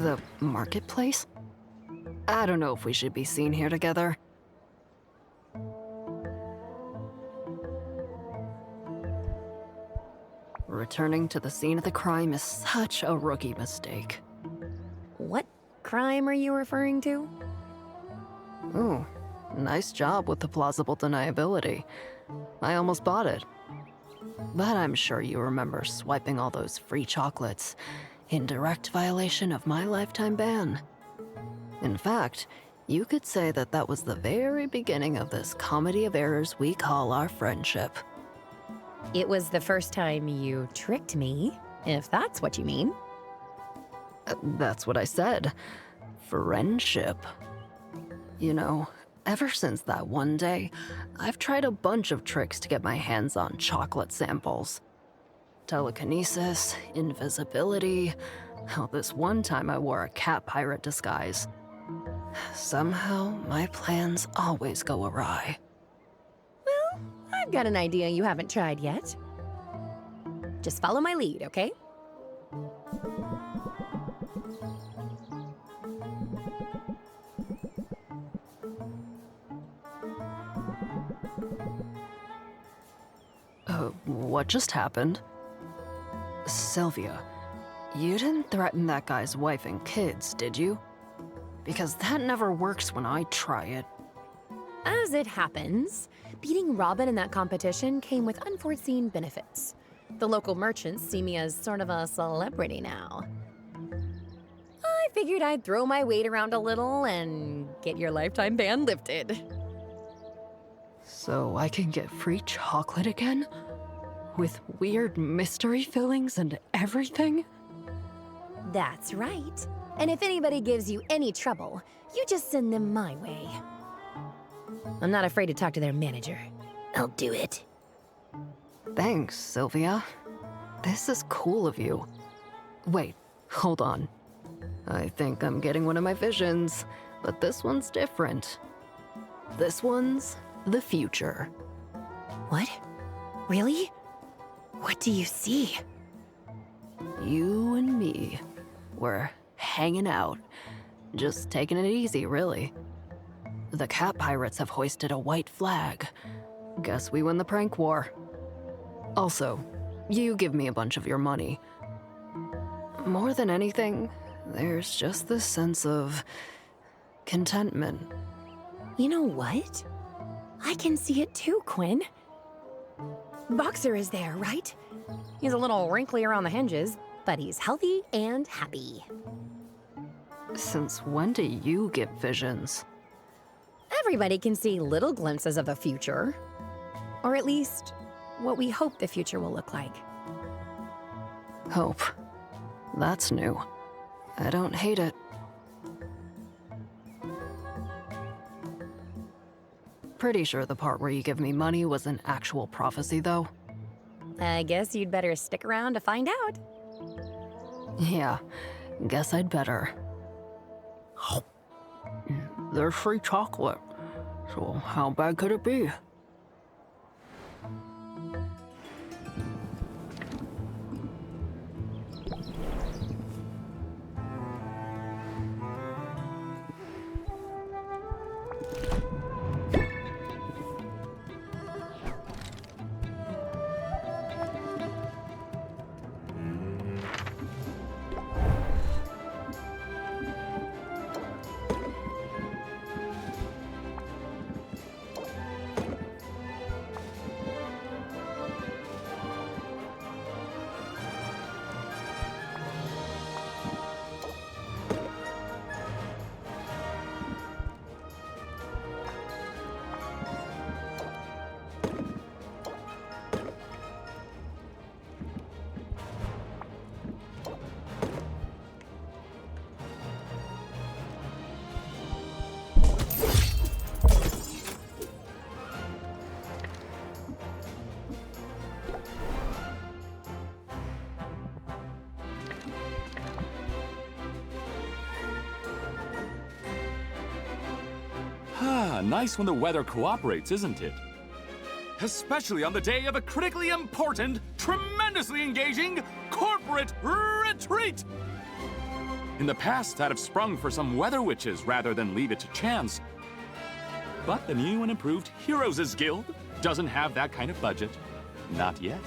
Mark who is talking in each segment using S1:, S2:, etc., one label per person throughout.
S1: The marketplace? I don't know if we should be seen here together. Returning to the scene of the crime is such a rookie mistake.
S2: What crime are you referring to?
S1: Ooh, nice job with the plausible deniability. I almost bought it. But I'm sure you remember swiping all those free chocolates in direct violation of my lifetime ban. In fact, you could say that that was the very beginning of this comedy of errors we call our friendship.
S2: It was the first time you tricked me, if that's what you mean.
S1: That's what I said. Friendship. You know, ever since that one day, I've tried a bunch of tricks to get my hands on chocolate samples. Telekinesis, invisibility. Hell, this one time I wore a cat pirate disguise. Somehow, my plans always go awry.
S2: Well, I've got an idea you haven't tried yet. Just follow my lead, okay?
S1: What just happened? Sylvia, you didn't threaten that guy's wife and kids, did you? Because that never works when I try it.
S2: As it happens, beating Robin in that competition came with unforeseen benefits. The local merchants see me as sort of a celebrity now. I figured I'd throw my weight around a little and get your lifetime ban lifted.
S1: So I can get free chocolate again? With weird mystery fillings and everything?
S2: That's right. And if anybody gives you any trouble, you just send them my way. I'm not afraid to talk to their manager. I'll do it.
S1: Thanks, Sylvia. This is cool of you. Wait, hold on. I think I'm getting one of my visions, but this one's different. This one's the future.
S2: What? Really? What do you see?
S1: You and me. We're hanging out. Just taking it easy, really. The cat pirates have hoisted a white flag. Guess we win the prank war. Also, you give me a bunch of your money. More than anything, there's just this sense of contentment.
S2: You know what? I can see it too, Quinn. Boxer is there, right? He's a little wrinkly around the hinges, but he's healthy and happy.
S1: Since when do you get visions?
S2: Everybody can see little glimpses of the future. Or at least, what we hope the future will look like.
S1: Hope. That's new. I don't hate it. Pretty sure the part where you give me money was an actual prophecy, though.
S2: I guess you'd better stick around to find out.
S1: Yeah, guess I'd better. There's free chocolate, so how bad could it be?
S3: Nice when the weather cooperates, isn't it? Especially on the day of a critically important, tremendously engaging corporate retreat! In the past, I'd have sprung for some weather witches rather than leave it to chance. But the new and improved Heroes' Guild doesn't have that kind of budget. Not yet.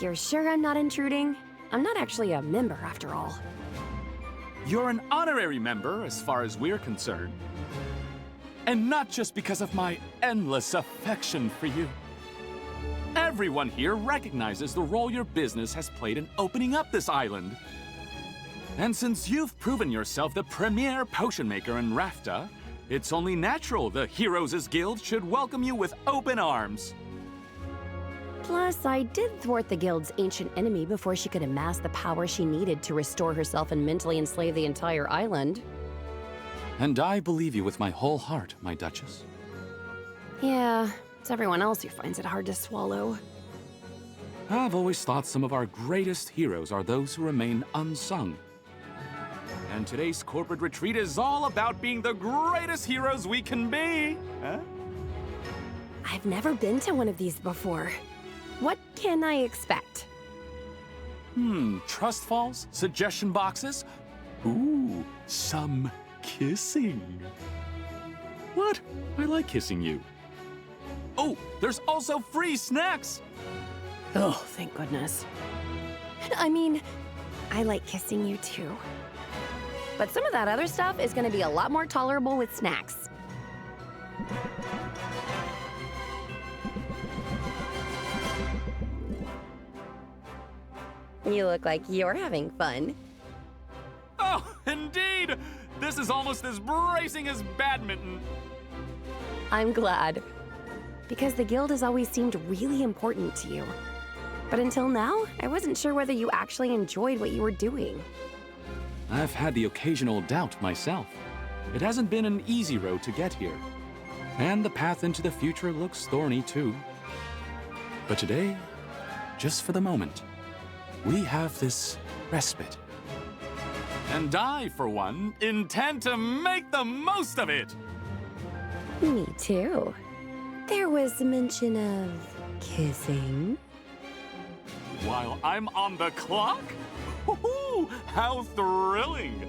S2: You're sure I'm not intruding? I'm not actually a member, after all.
S3: You're an honorary member, as far as we're concerned. And not just because of my endless affection for you. Everyone here recognizes the role your business has played in opening up this island. And since you've proven yourself the premier potion maker in Rafta, it's only natural the Heroes' Guild should welcome you with open arms.
S2: Plus, I did thwart the guild's ancient enemy before she could amass the power she needed to restore herself and mentally enslave the entire island.
S3: And I believe you with my whole heart, my Duchess.
S2: Yeah, it's everyone else who finds it hard to swallow.
S3: I've always thought some of our greatest heroes are those who remain unsung. And today's corporate retreat is all about being the greatest heroes we can be. Huh?
S2: I've never been to one of these before. What can I expect?
S3: Trust falls? Suggestion boxes? Ooh, some kissing. What? I like kissing you. Oh, there's also free snacks!
S2: Oh, thank goodness. I mean, I like kissing you too. But some of that other stuff is gonna be a lot more tolerable with snacks. You look like you're having fun.
S3: Oh, indeed! This is almost as bracing as badminton.
S2: I'm glad. Because the guild has always seemed really important to you. But until now, I wasn't sure whether you actually enjoyed what you were doing.
S3: I've had the occasional doubt myself. It hasn't been an easy road to get here. And the path into the future looks thorny too. But today, just for the moment, we have this respite. And I, for one, intend to make the most of it!
S2: Me too. There was mention of kissing.
S3: While I'm on the clock? Woohoo! How thrilling!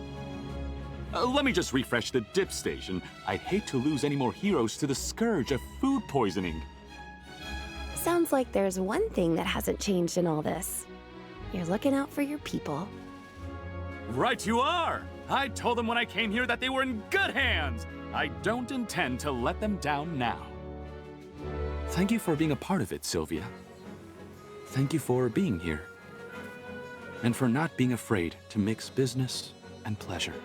S3: Let me just refresh the dip station. I'd hate to lose any more heroes to the scourge of food poisoning.
S2: Sounds like there's one thing that hasn't changed in all this. You're looking out for your people.
S3: Right you are! I told them when I came here that they were in good hands! I don't intend to let them down now. Thank you for being a part of it, Sylvia. Thank you for being here. And for not being afraid to mix business and pleasure.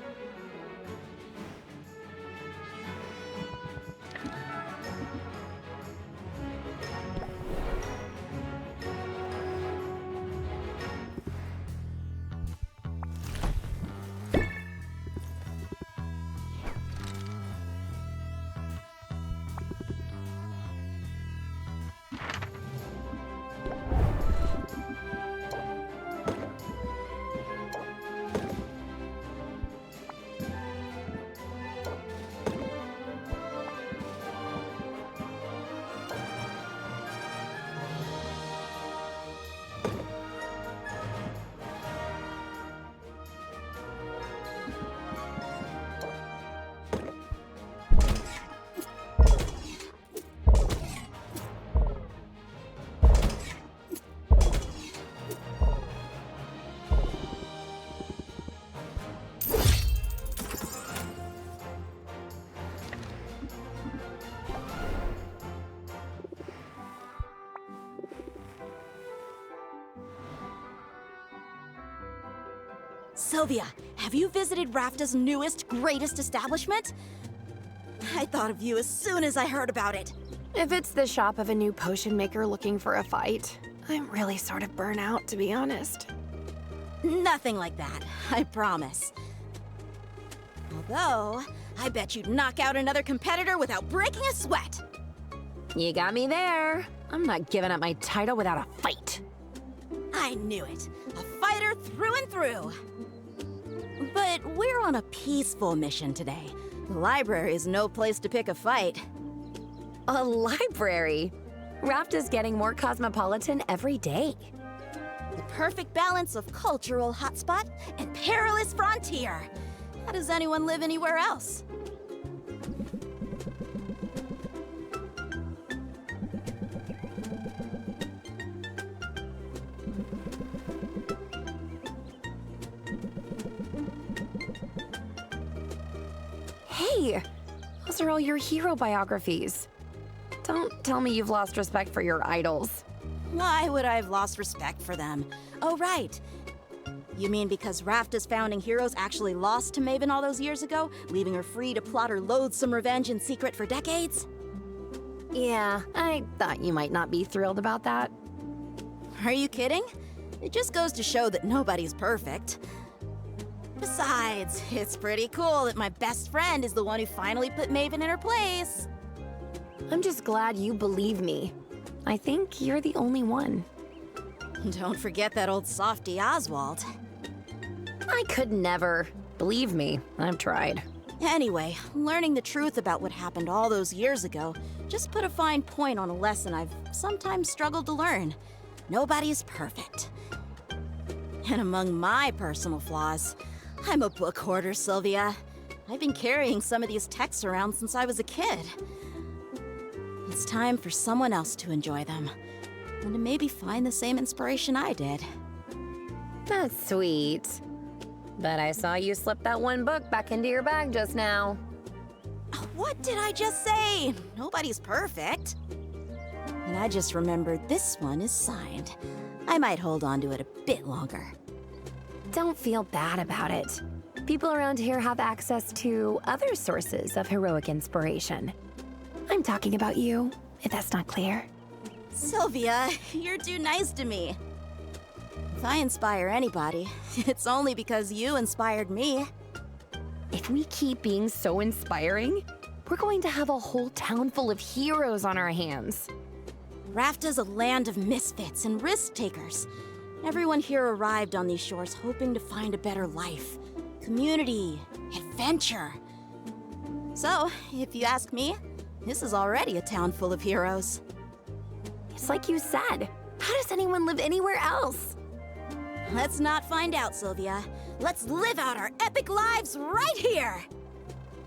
S4: Sylvia, have you visited Rafta's newest, greatest establishment? I thought of you as soon as I heard about it.
S2: If it's the shop of a new potion maker looking for a fight, I'm really sort of burnt out, to be honest.
S4: Nothing like that, I promise. Although, I bet you'd knock out another competitor without breaking a sweat.
S2: You got me there. I'm not giving up my title without a fight.
S4: I knew it. A fighter through and through. But we're on a peaceful mission today. The library is no place to pick a fight.
S2: A library? Rafta's getting more cosmopolitan every day.
S4: The perfect balance of cultural hotspot and perilous frontier. How does anyone live anywhere else?
S2: Hey, those are all your hero biographies. Don't tell me you've lost respect for your idols.
S4: Why would I have lost respect for them? Oh, right. You mean because Rafta's founding heroes actually lost to Maven all those years ago, leaving her free to plot her loathsome revenge in secret for decades?
S2: Yeah, I thought you might not be thrilled about that.
S4: Are you kidding? It just goes to show that nobody's perfect. Besides, it's pretty cool that my best friend is the one who finally put Maven in her place.
S2: I'm just glad you believe me. I think you're the only one.
S4: Don't forget that old softy Oswald.
S2: I could never. Believe me, I've tried.
S4: Anyway, learning the truth about what happened all those years ago just put a fine point on a lesson I've sometimes struggled to learn. Nobody's perfect. And among my personal flaws, I'm a book hoarder, Sylvia. I've been carrying some of these texts around since I was a kid. It's time for someone else to enjoy them, and to maybe find the same inspiration I did.
S2: That's sweet. But I saw you slip that one book back into your bag just now.
S4: What did I just say? Nobody's perfect. And I just remembered this one is signed. I might hold on to it a bit longer.
S2: Don't feel bad about it. People around here have access to other sources of heroic inspiration. I'm talking about you, if that's not clear.
S4: Sylvia, you're too nice to me. If I inspire anybody, it's only because you inspired me.
S2: If we keep being so inspiring, we're going to have a whole town full of heroes on our hands.
S4: Rafta's a land of misfits and risk-takers. Everyone here arrived on these shores hoping to find a better life, community, adventure. So, if you ask me, this is already a town full of heroes.
S2: It's like you said. How does anyone live anywhere else?
S4: Let's not find out, Sylvia. Let's live out our epic lives right here!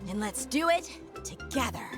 S4: And let's do it together.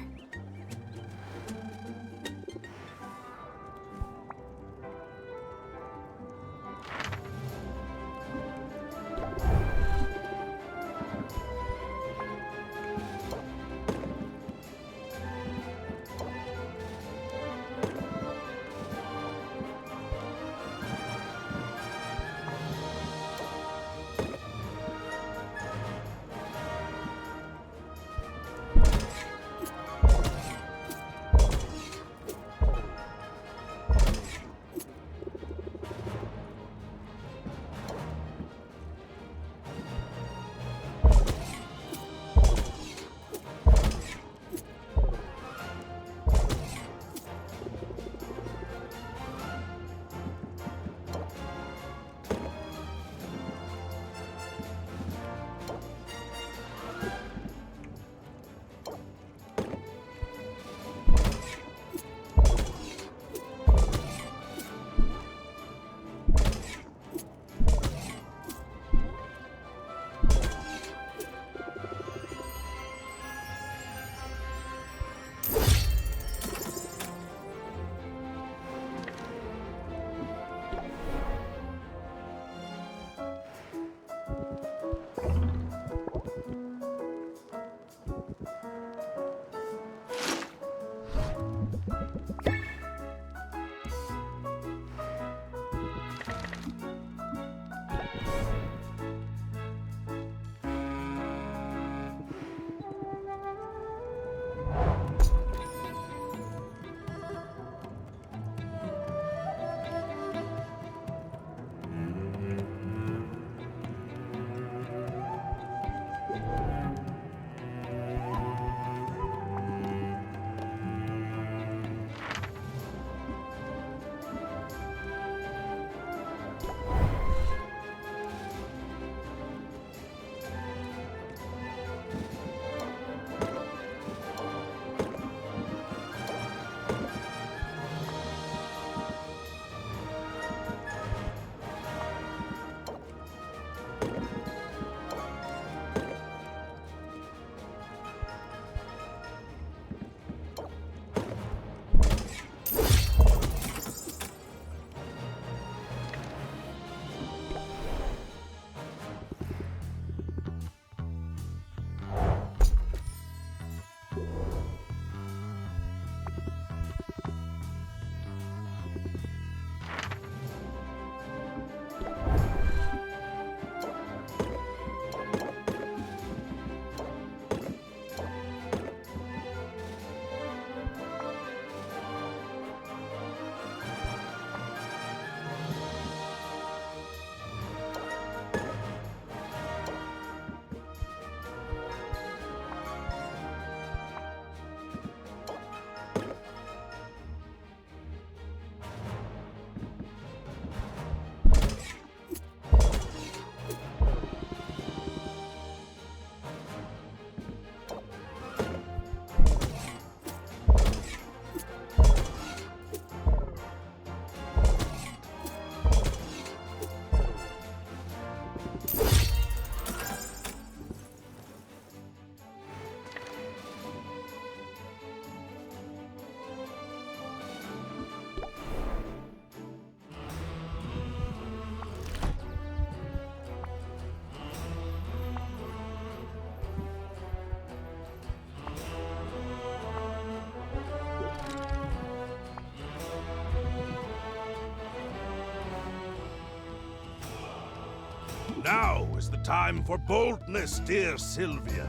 S5: Now is the time for boldness, dear Sylvia.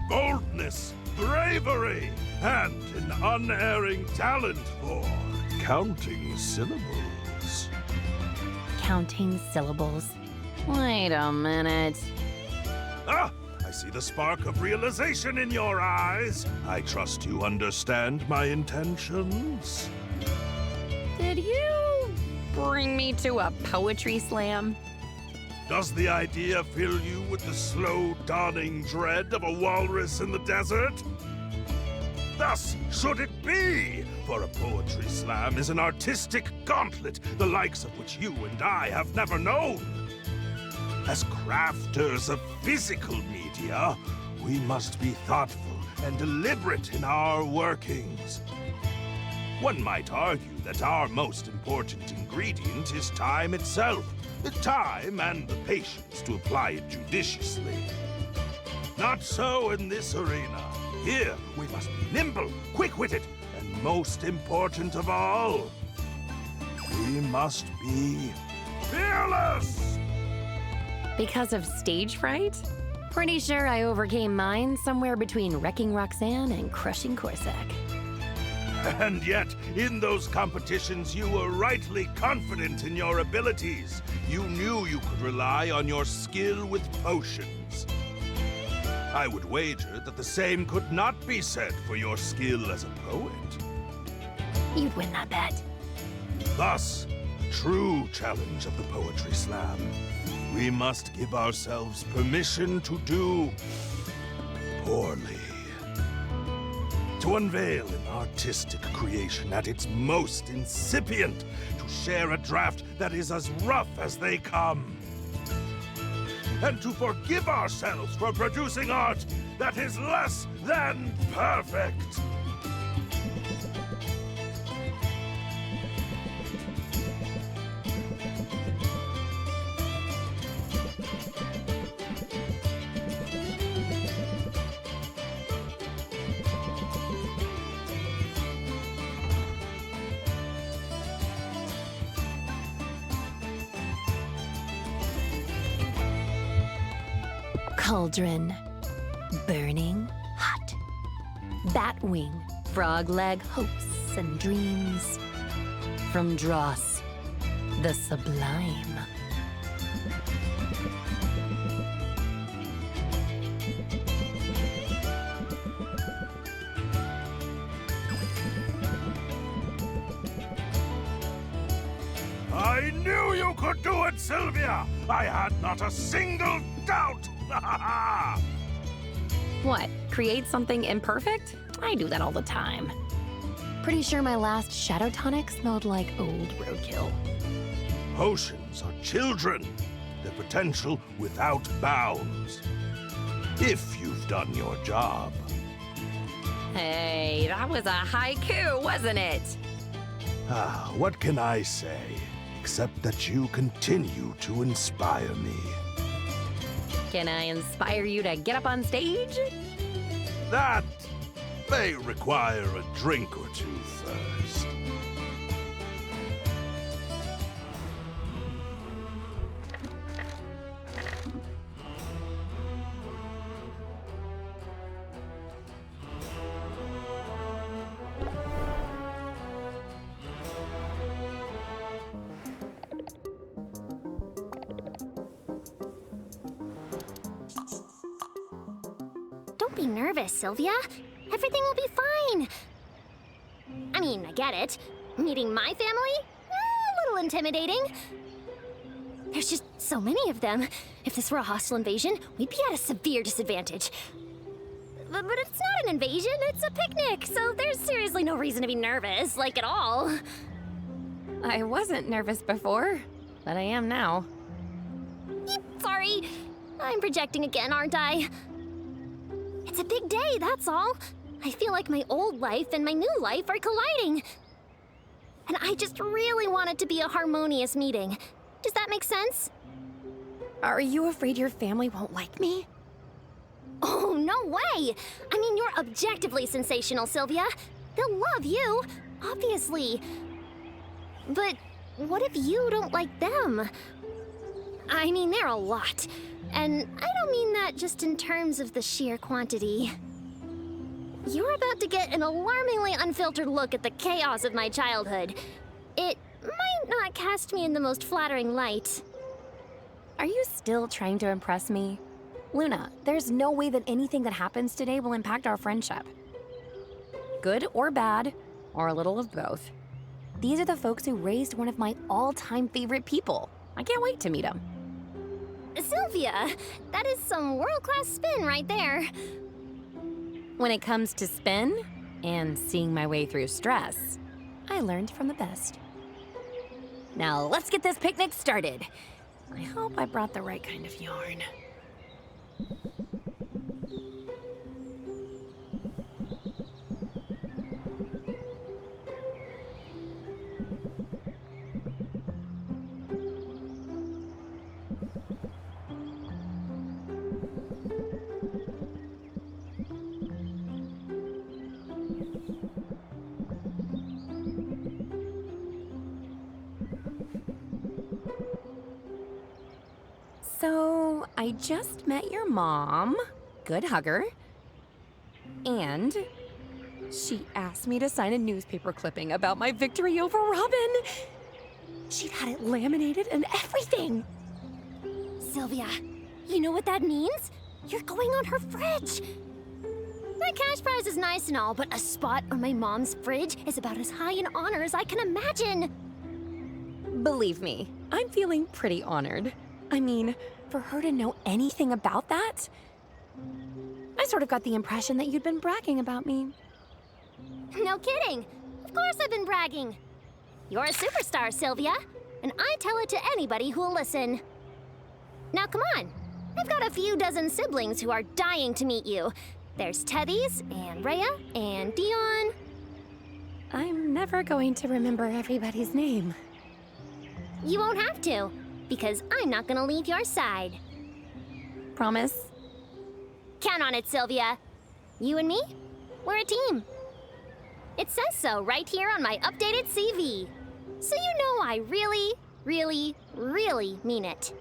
S5: Boldness, bravery, and an unerring talent for counting syllables.
S2: Counting syllables. Wait a minute.
S5: Ah! I see the spark of realization in your eyes. I trust you understand my intentions.
S2: Did you bring me to a poetry slam?
S5: Does the idea fill you with the slow dawning dread of a walrus in the desert? Thus should it be, for a poetry slam is an artistic gauntlet, the likes of which you and I have never known. As crafters of physical media, we must be thoughtful and deliberate in our workings. One might argue that our most important ingredient is time itself, the time and the patience to apply it judiciously. Not so in this arena. Here, we must be nimble, quick-witted, and most important of all, we must be fearless!
S2: Because of stage fright? Pretty sure I overcame mine somewhere between wrecking Roxanne and crushing Corsac.
S5: And yet, in those competitions, you were rightly confident in your abilities. You knew you could rely on your skill with potions. I would wager that the same could not be said for your skill as a poet.
S2: You'd win that bet.
S5: Thus, the true challenge of the Poetry Slam. We must give ourselves permission to do poorly. To unveil an artistic creation at its most incipient. To share a draft that is as rough as they come. And to forgive ourselves for producing art that is less than perfect.
S2: Cauldron, burning hot. Batwing, frog leg hopes and dreams. From Dross, the sublime.
S5: I knew you could do it, Sylvia! I had not a single doubt!
S2: What, create something imperfect? I do that all the time. Pretty sure my last shadow tonic smelled like old roadkill.
S5: Potions are children, their potential without bounds. If you've done your job.
S2: Hey, that was a haiku, wasn't it?
S5: Ah, what can I say? Except that you continue to inspire me.
S2: Can I inspire you to get up on stage?
S5: That may require a drink or two first.
S6: Don't be nervous, Sylvia. Everything will be fine. I mean, I get it. Meeting my family? A little intimidating. There's just so many of them. If this were a hostile invasion, we'd be at a severe disadvantage. But it's not an invasion, it's a picnic, so there's seriously no reason to be nervous, like at all.
S2: I wasn't nervous before, but I am now.
S6: Sorry, I'm projecting again, aren't I? It's a big day, that's all. I feel like my old life and my new life are colliding. And I just really want it to be a harmonious meeting. Does that make sense?
S2: Are you afraid your family won't like me?
S6: Oh, no way! I mean, you're objectively sensational, Sylvia. They'll love you, obviously. But what if you don't like them? I mean, they're a lot. And I don't mean that just in terms of the sheer quantity. You're about to get an alarmingly unfiltered look at the chaos of my childhood. It might not cast me in the most flattering light.
S2: Are you still trying to impress me? Luna, there's no way that anything that happens today will impact our friendship. Good or bad, or a little of both. These are the folks who raised one of my all-time favorite people. I can't wait to meet them.
S6: Sylvia, that is some world-class spin right there.
S2: When it comes to spin and seeing my way through stress, I learned from the best. Now let's get this picnic started. I hope I brought the right kind of yarn. So, I just met your mom, good hugger, and she asked me to sign a newspaper clipping about my victory over Robin. She'd had it laminated and everything.
S6: Sylvia, you know what that means? You're going on her fridge. That cash prize is nice and all, but a spot on my mom's fridge is about as high an honor as I can imagine.
S2: Believe me, I'm feeling pretty honored. I mean, for her to know anything about that, I sort of got the impression that you'd been bragging about me.
S6: No kidding. Of course I've been bragging. You're a superstar, Sylvia, and I tell it to anybody who'll listen. Now come on. I've got a few dozen siblings who are dying to meet you. There's Teddy's, and Rhea, and Dion.
S2: I'm never going to remember everybody's name.
S6: You won't have to, because I'm not gonna leave your side.
S2: Promise?
S6: Count on it, Sylvia. You and me, we're a team. It says so right here on my updated CV. So you know I really, really, really mean it.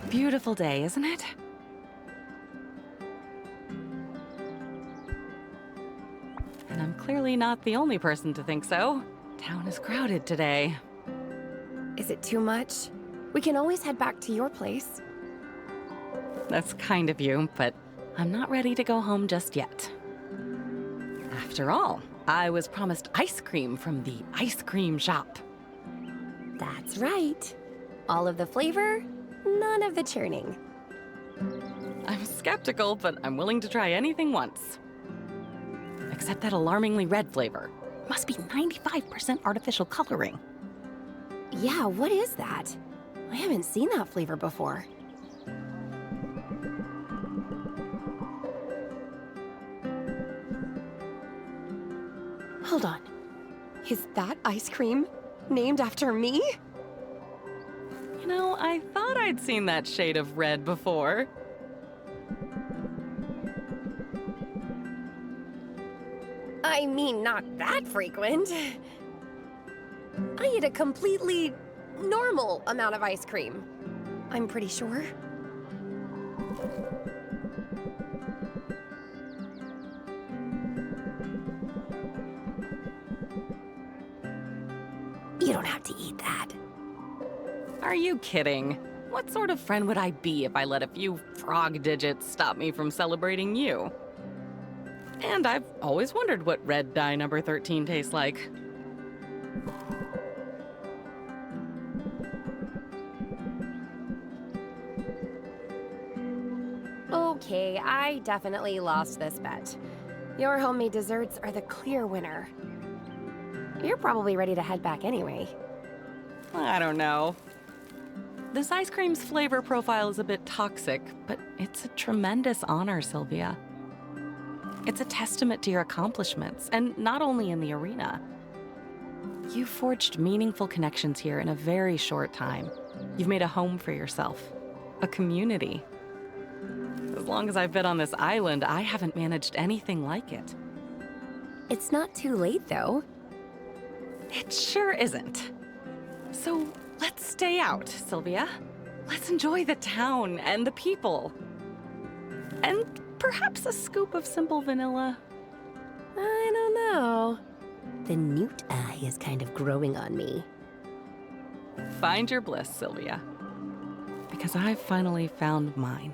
S7: Beautiful day, isn't it? And I'm clearly not the only person to think so. Town is crowded today.
S2: Is it too much? We can always head back to your place.
S7: That's kind of you, but I'm not ready to go home just yet. After all, I was promised ice cream from the ice cream shop.
S8: That's right. All of the flavor, none of the churning.
S7: I'm skeptical, but I'm willing to try anything once. Except that alarmingly red flavor. Must be 95% artificial coloring.
S8: Yeah, what is that? I haven't seen that flavor before. Hold on. Is that ice cream named after me?
S7: You know, I thought I'd seen that shade of red before.
S8: I mean, not that frequent. I eat a completely normal amount of ice cream. I'm pretty sure. You don't have to eat that.
S7: Are you kidding? What sort of friend would I be if I let a few frog digits stop me from celebrating you? And I've always wondered what red dye number 13 tastes like.
S8: Okay, I definitely lost this bet. Your homemade desserts are the clear winner. You're probably ready to head back anyway.
S7: I don't know. This ice cream's flavor profile is a bit toxic, but it's a tremendous honor, Sylvia. It's a testament to your accomplishments, and not only in the arena. You've forged meaningful connections here in a very short time. You've made a home for yourself, a community. As long as I've been on this island, I haven't managed anything like it.
S8: It's not too late, though.
S7: It sure isn't. So let's stay out, Sylvia. Let's enjoy the town and the people. And perhaps a scoop of simple vanilla.
S8: I don't know. The newt eye is kind of growing on me.
S7: Find your bliss, Sylvia. Because I've finally found mine.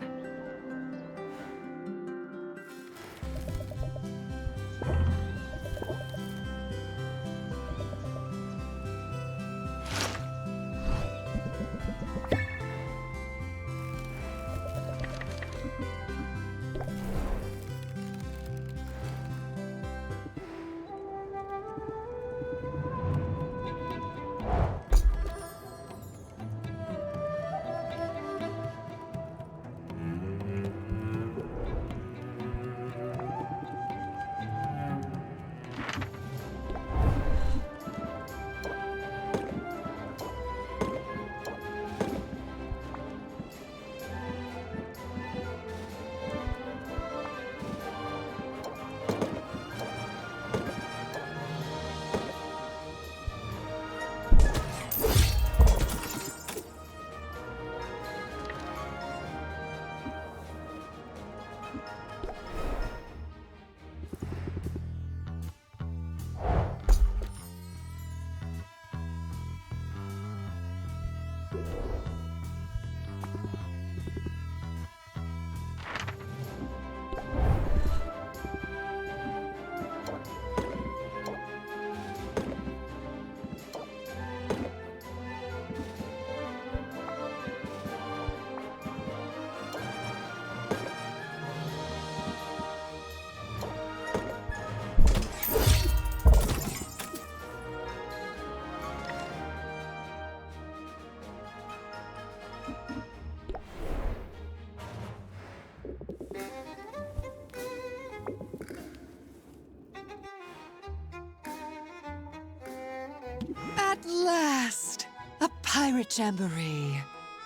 S9: At last! A pirate jamboree.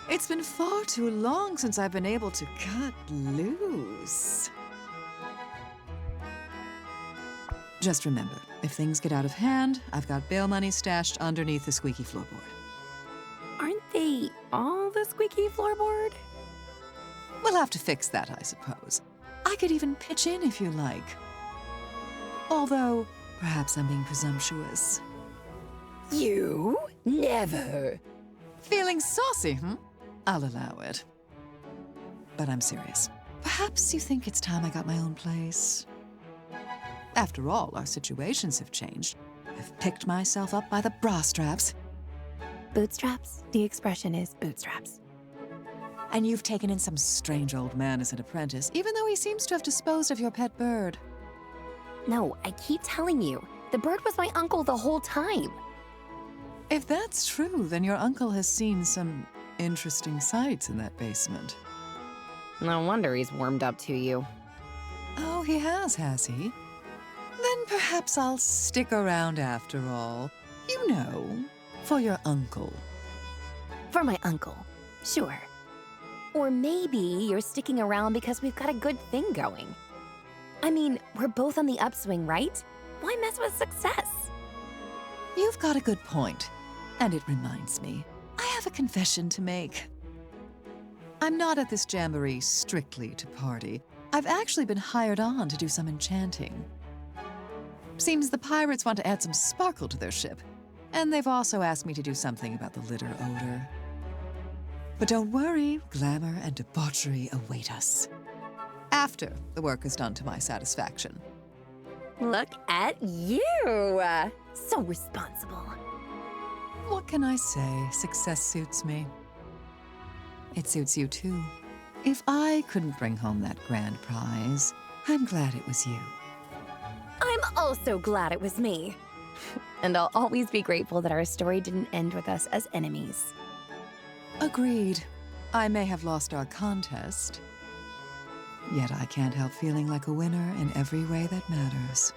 S9: It's been far too long since I've been able to cut loose. Just remember, if things get out of hand, I've got bail money stashed underneath the squeaky floorboard.
S8: Aren't they all the squeaky floorboard?
S9: We'll have to fix that, I suppose. I could even pitch in if you like. Although, perhaps I'm being presumptuous.
S8: You? Never.
S9: Feeling saucy, hmm? I'll allow it. But I'm serious. Perhaps you think it's time I got my own place? After all, our situations have changed. I've picked myself up by the bra straps.
S2: Bootstraps? The expression is bootstraps.
S9: And you've taken in some strange old man as an apprentice, even though he seems to have disposed of your pet bird.
S2: No, I keep telling you, the bird was my uncle the whole time.
S9: If that's true, then your uncle has seen some interesting sights in that basement.
S2: No wonder he's warmed up to you.
S9: Oh, he has he? Then perhaps I'll stick around after all. You know, for your uncle.
S2: For my uncle, sure. Or maybe you're sticking around because we've got a good thing going. I mean, we're both on the upswing, right? Why mess with success?
S9: You've got a good point. And it reminds me, I have a confession to make. I'm not at this jamboree strictly to party. I've actually been hired on to do some enchanting. Seems the pirates want to add some sparkle to their ship. And they've also asked me to do something about the litter odor. But don't worry, glamour and debauchery await us. After the work is done to my satisfaction.
S2: Look at you! So responsible.
S9: What can I say? Success suits me. It suits you too. If I couldn't bring home that grand prize, I'm glad it was you.
S2: I'm also glad it was me. And I'll always be grateful that our story didn't end with us as enemies.
S9: Agreed. I may have lost our contest, yet I can't help feeling like a winner in every way that matters.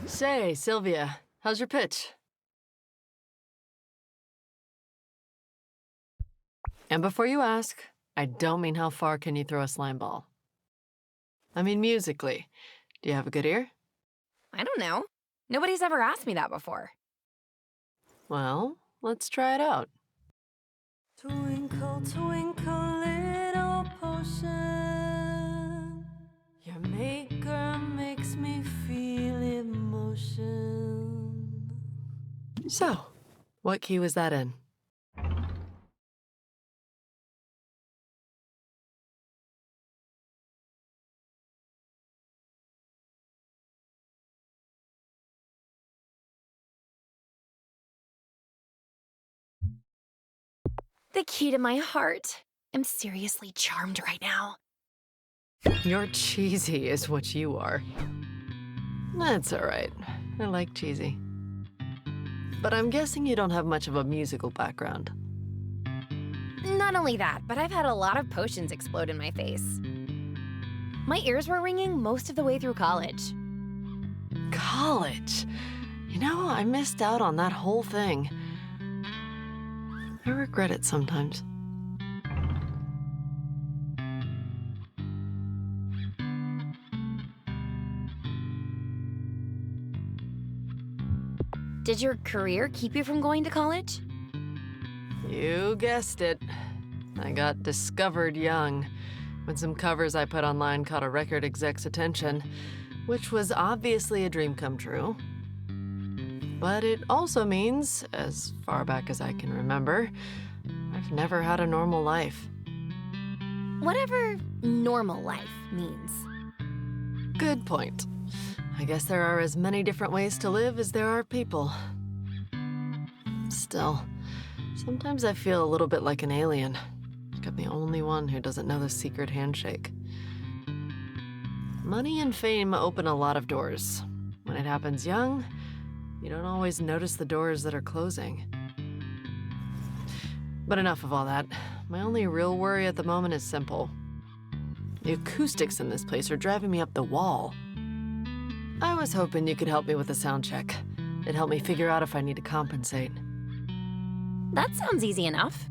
S10: Say, Sylvia, how's your pitch? And before you ask, I don't mean how far can you throw a slime ball. I mean musically. Do you have a good ear?
S2: I don't know. Nobody's ever asked me that before.
S10: Well, let's try it out.
S11: Twinkle, twinkle, little potion. Your maker makes me feel emotion.
S10: So, what key was that in?
S2: The key to my heart. I'm seriously charmed right now.
S10: You're cheesy is what you are. That's all right. I like cheesy. But I'm guessing you don't have much of a musical background.
S2: Not only that, but I've had a lot of potions explode in my face. My ears were ringing most of the way through college.
S10: College? You know, I missed out on that whole thing. I regret it sometimes.
S2: Did your career keep you from going to college?
S10: You guessed it. I got discovered young when some covers I put online caught a record exec's attention, which was obviously a dream come true. But it also means, as far back as I can remember, I've never had a normal life.
S2: Whatever normal life means.
S10: Good point. I guess there are as many different ways to live as there are people. Still, sometimes I feel a little bit like an alien. Like I'm the only one who doesn't know the secret handshake. Money and fame open a lot of doors. When it happens young, you don't always notice the doors that are closing. But enough of all that. My only real worry at the moment is simple. The acoustics in this place are driving me up the wall. I was hoping you could help me with a sound check. It'd help me figure out if I need to compensate.
S2: That sounds easy enough.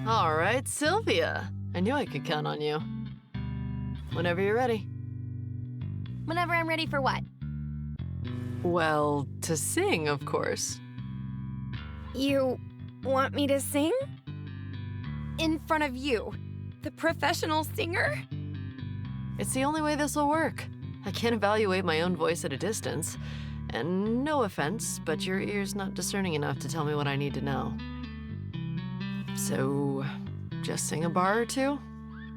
S10: All right, Sylvia. I knew I could count on you. Whenever you're ready.
S2: Whenever I'm ready for what?
S10: Well, to sing, of course.
S2: You want me to sing? In front of you, the professional singer?
S10: It's the only way this will work. I can't evaluate my own voice at a distance. And no offense, but your ear's not discerning enough to tell me what I need to know. So, just sing a bar or two?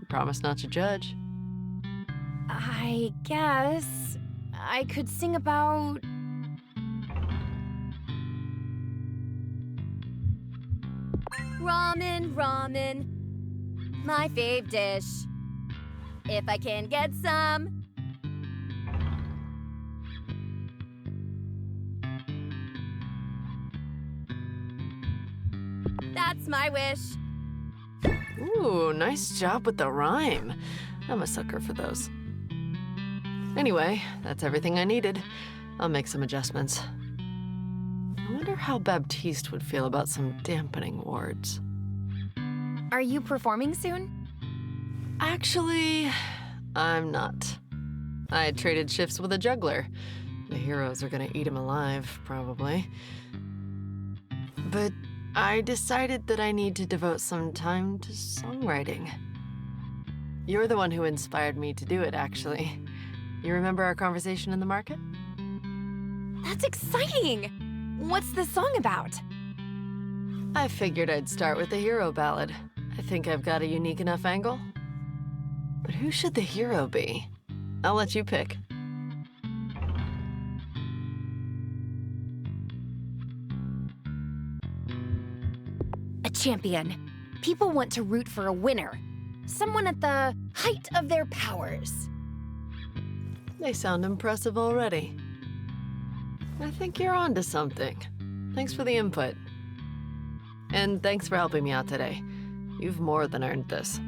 S10: Promise not to judge.
S2: I guess I could sing about... Ramen, ramen, my fave dish. If I can get some. That's my wish.
S10: Ooh, nice job with the rhyme. I'm a sucker for those. Anyway, that's everything I needed. I'll make some adjustments. I wonder how Baptiste would feel about some dampening wards.
S2: Are you performing soon?
S10: Actually, I'm not. I traded shifts with a juggler. The heroes are gonna eat him alive, probably. But I decided that I need to devote some time to songwriting. You're the one who inspired me to do it, actually. You remember our conversation in the market?
S2: That's exciting! What's the song about?
S10: I figured I'd start with the hero ballad. I think I've got a unique enough angle. But who should the hero be? I'll let you pick.
S2: A champion. People want to root for a winner. Someone at the height of their powers.
S10: They sound impressive already. I think you're onto something. Thanks for the input. And thanks for helping me out today. You've more than earned this.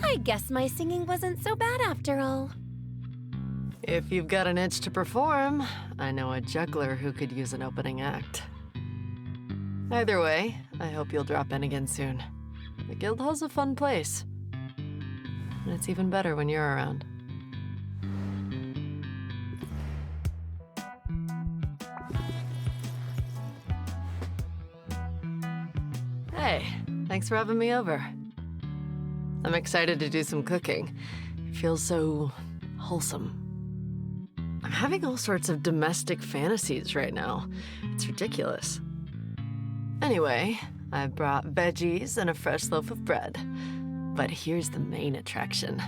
S2: I guess my singing wasn't so bad after all.
S10: If you've got an itch to perform, I know a juggler who could use an opening act. Either way, I hope you'll drop in again soon. The guild hall's a fun place. And it's even better when you're around. Hey, thanks for having me over. I'm excited to do some cooking. It feels so wholesome. I'm having all sorts of domestic fantasies right now. It's ridiculous. Anyway, I brought veggies and a fresh loaf of bread. But here's the main attraction.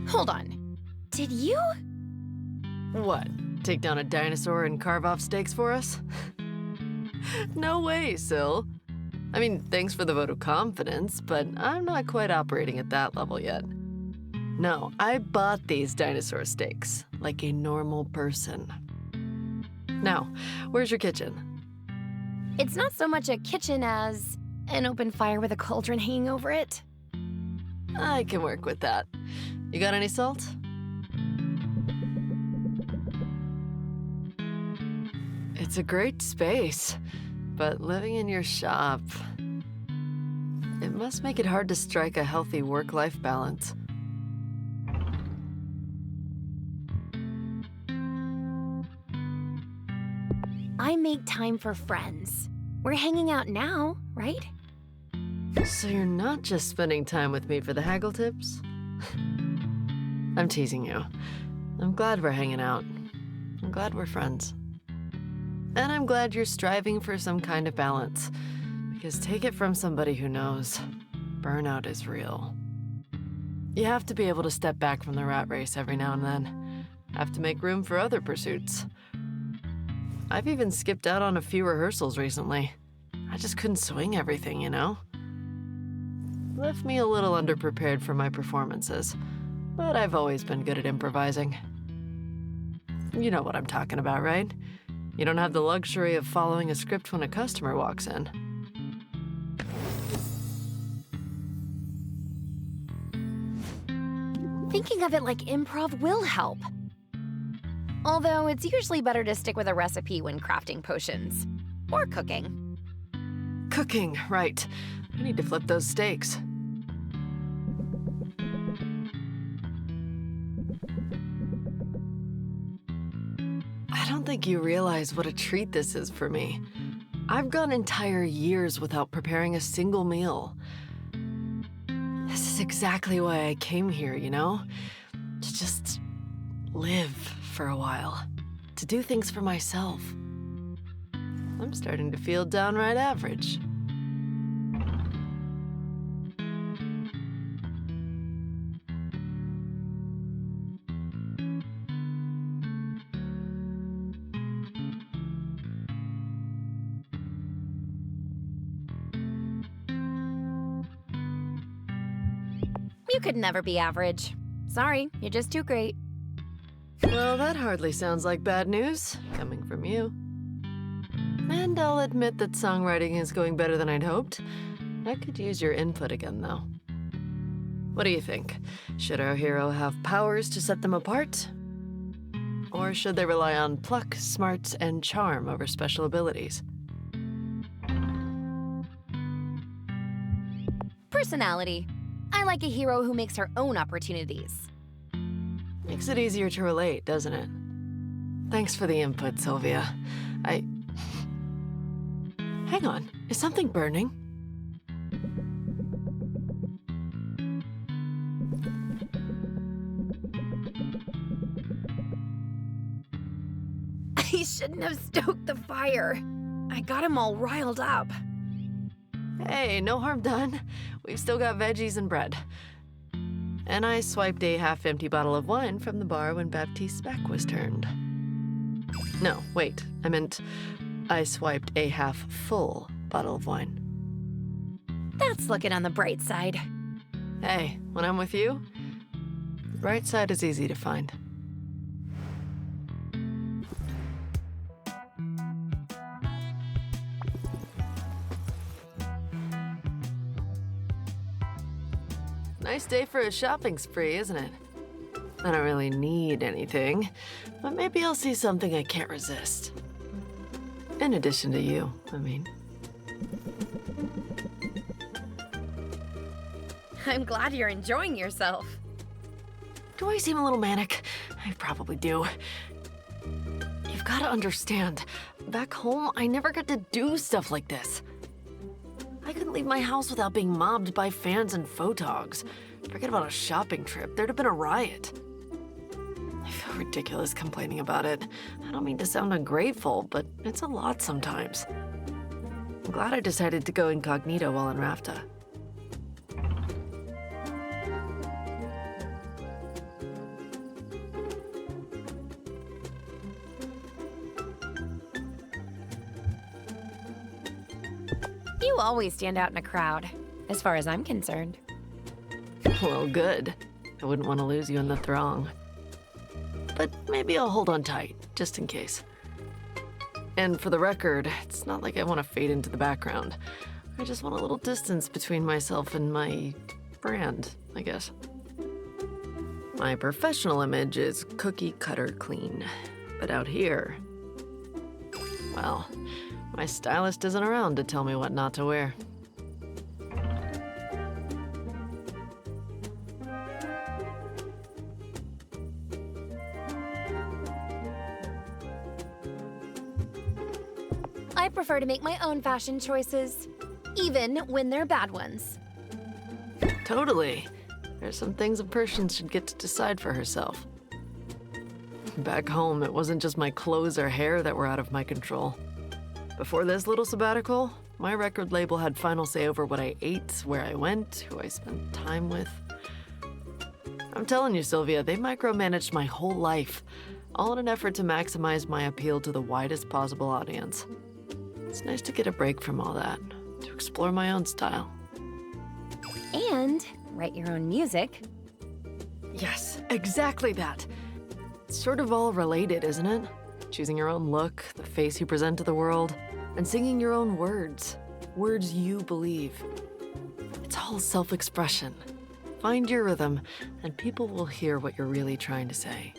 S2: Hold on. Did you?
S10: What? Take down a dinosaur and carve off steaks for us? No way, Syl. I mean, thanks for the vote of confidence, but I'm not quite operating at that level yet. No, I bought these dinosaur steaks, like a normal person. Now, where's your kitchen?
S2: It's not so much a kitchen as an open fire with a cauldron hanging over it.
S10: I can work with that. You got any salt? It's a great space, but living in your shop, it must make it hard to strike a healthy work-life balance.
S2: I make time for friends. We're hanging out now, right?
S10: So you're not just spending time with me for the haggle tips? I'm teasing you. I'm glad we're hanging out. I'm glad we're friends. And I'm glad you're striving for some kind of balance. Because take it from somebody who knows, burnout is real. You have to be able to step back from the rat race every now and then. Have to make room for other pursuits. I've even skipped out on a few rehearsals recently. I just couldn't swing everything, you know? Left me a little underprepared for my performances, but I've always been good at improvising. You know what I'm talking about, right? You don't have the luxury of following a script when a customer walks in.
S2: Thinking of it like improv will help. Although it's usually better to stick with a recipe when crafting potions. Or cooking.
S10: Cooking, right. I need to flip those steaks. I don't think you realize what a treat this is for me. I've gone entire years without preparing a single meal. This is exactly why I came here, you know? To just live for a while. To do things for myself. I'm starting to feel downright average.
S2: You could never be average. Sorry, you're just too great.
S10: Well, that hardly sounds like bad news, coming from you. And I'll admit that songwriting is going better than I'd hoped. I could use your input again, though. What do you think? Should our hero have powers to set them apart? Or should they rely on pluck, smarts, and charm over special abilities?
S2: Personality. I like a hero who makes her own opportunities.
S10: Makes it easier to relate, doesn't it? Thanks for the input, Sylvia. Hang on, is something burning?
S8: I shouldn't have stoked the fire. I got him all riled up.
S10: Hey, no harm done. We've still got veggies and bread. And I swiped a half-empty bottle of wine from the bar when Baptiste's back was turned. No, wait, I meant I swiped a half-full bottle of wine.
S2: That's looking on the bright side.
S10: Hey, when I'm with you, the bright side is easy to find. Nice day for a shopping spree, isn't it? I don't really need anything, but maybe I'll see something I can't resist. In addition to you, I mean.
S8: I'm glad you're enjoying yourself.
S10: Do I seem a little manic? I probably do. You've got to understand, back home, I never got to do stuff like this. I couldn't leave my house without being mobbed by fans and photogs. Forget about a shopping trip, there'd have been a riot. I feel ridiculous complaining about it. I don't mean to sound ungrateful, but it's a lot sometimes. I'm glad I decided to go incognito while in Rafta.
S2: You always stand out in a crowd, as far as I'm concerned.
S10: Well, good. I wouldn't want to lose you in the throng. But maybe I'll hold on tight, just in case. And for the record, it's not like I want to fade into the background. I just want a little distance between myself and my brand, I guess. My professional image is cookie cutter clean. But out here, well, my stylist isn't around to tell me what not to wear.
S2: I prefer to make my own fashion choices, even when they're bad ones.
S10: Totally. There's some things a person should get to decide for herself. Back home, it wasn't just my clothes or hair that were out of my control. Before this little sabbatical, my record label had final say over what I ate, where I went, who I spent time with. I'm telling you, Sylvia, they micromanaged my whole life, all in an effort to maximize my appeal to the widest possible audience. It's nice to get a break from all that, to explore my own style.
S2: And write your own music.
S10: Yes, exactly that. It's sort of all related, isn't it? Choosing your own look, the face you present to the world, and singing your own words. Words you believe. It's all self-expression. Find your rhythm, and people will hear what you're really trying to say.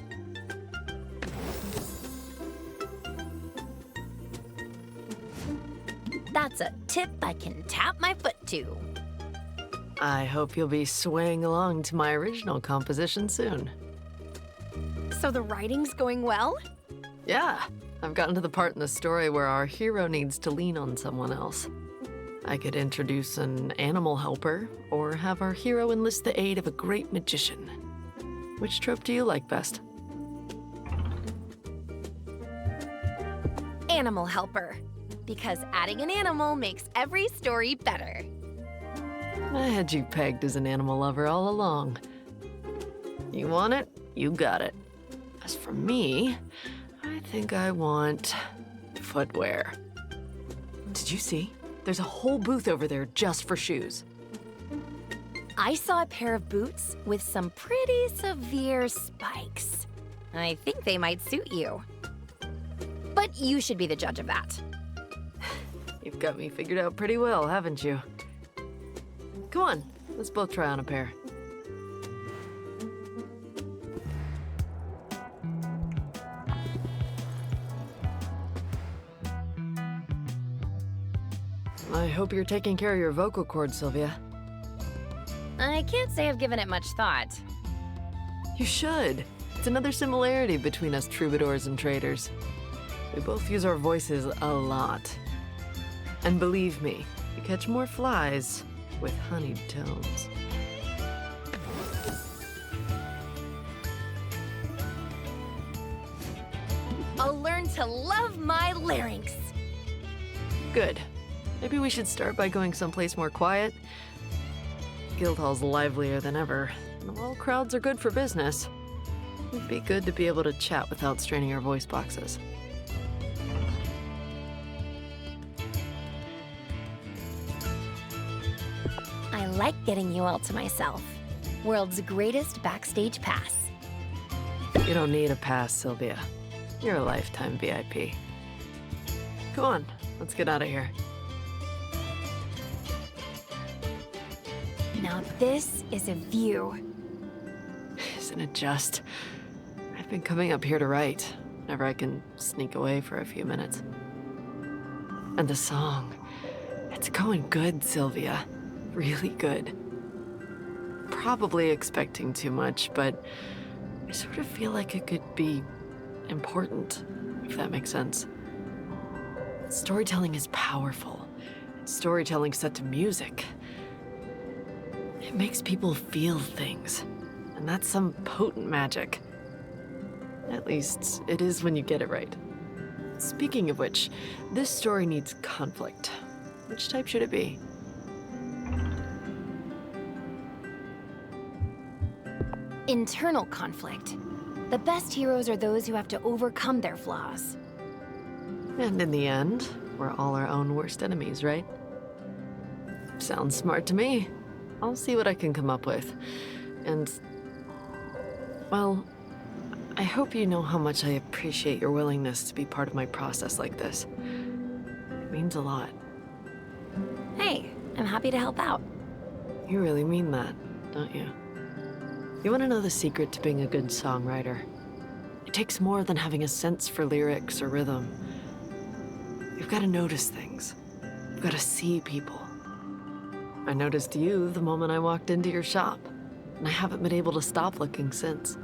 S2: That's a tip I can tap my foot to.
S10: I hope you'll be swaying along to my original composition soon.
S2: So the writing's going well?
S10: Yeah, I've gotten to the part in the story where our hero needs to lean on someone else. I could introduce an animal helper, or have our hero enlist the aid of a great magician. Which trope do you like best?
S2: Animal helper. Because adding an animal makes every story better.
S10: I had you pegged as an animal lover all along. You want it, you got it. As for me, I think I want footwear. Did you see? There's a whole booth over there just for shoes.
S2: I saw a pair of boots with some pretty severe spikes. I think they might suit you. But you should be the judge of that.
S10: You've got me figured out pretty well, haven't you? Come on, let's both try on a pair. I hope you're taking care of your vocal cords, Sylvia.
S2: I can't say I've given it much thought.
S10: You should. It's another similarity between us troubadours and traders. We both use our voices a lot. And believe me, you catch more flies with honeyed tones.
S2: I'll learn to love my larynx.
S10: Good. Maybe we should start by going someplace more quiet. Guildhall's livelier than ever, and while crowds are good for business, it'd be good to be able to chat without straining our voice boxes.
S2: I like getting you all to myself. World's greatest backstage pass.
S10: You don't need a pass, Sylvia. You're a lifetime VIP. Come on, let's get out of here.
S2: Now this is a view.
S10: Isn't it just? I've been coming up here to write, whenever I can sneak away for a few minutes. And the song, it's going good, Sylvia. Really good. Probably expecting too much, but I sort of feel like it could be important, if that makes sense. Storytelling is powerful. Storytelling set to music. It makes people feel things, and that's some potent magic. At least, it is when you get it right. Speaking of which, this story needs conflict. Which type should it be?
S2: Internal conflict. The best heroes are those who have to overcome their flaws.
S10: And in the end, we're all our own worst enemies, right? Sounds smart to me. I'll see what I can come up with. And, well, I hope you know how much I appreciate your willingness to be part of my process like this. It means a lot.
S2: Hey, I'm happy to help out.
S10: You really mean that, don't you? You want to know the secret to being a good songwriter? It takes more than having a sense for lyrics or rhythm. You've got to notice things. You've got to see people. I noticed you the moment I walked into your shop, and I haven't been able to stop looking since.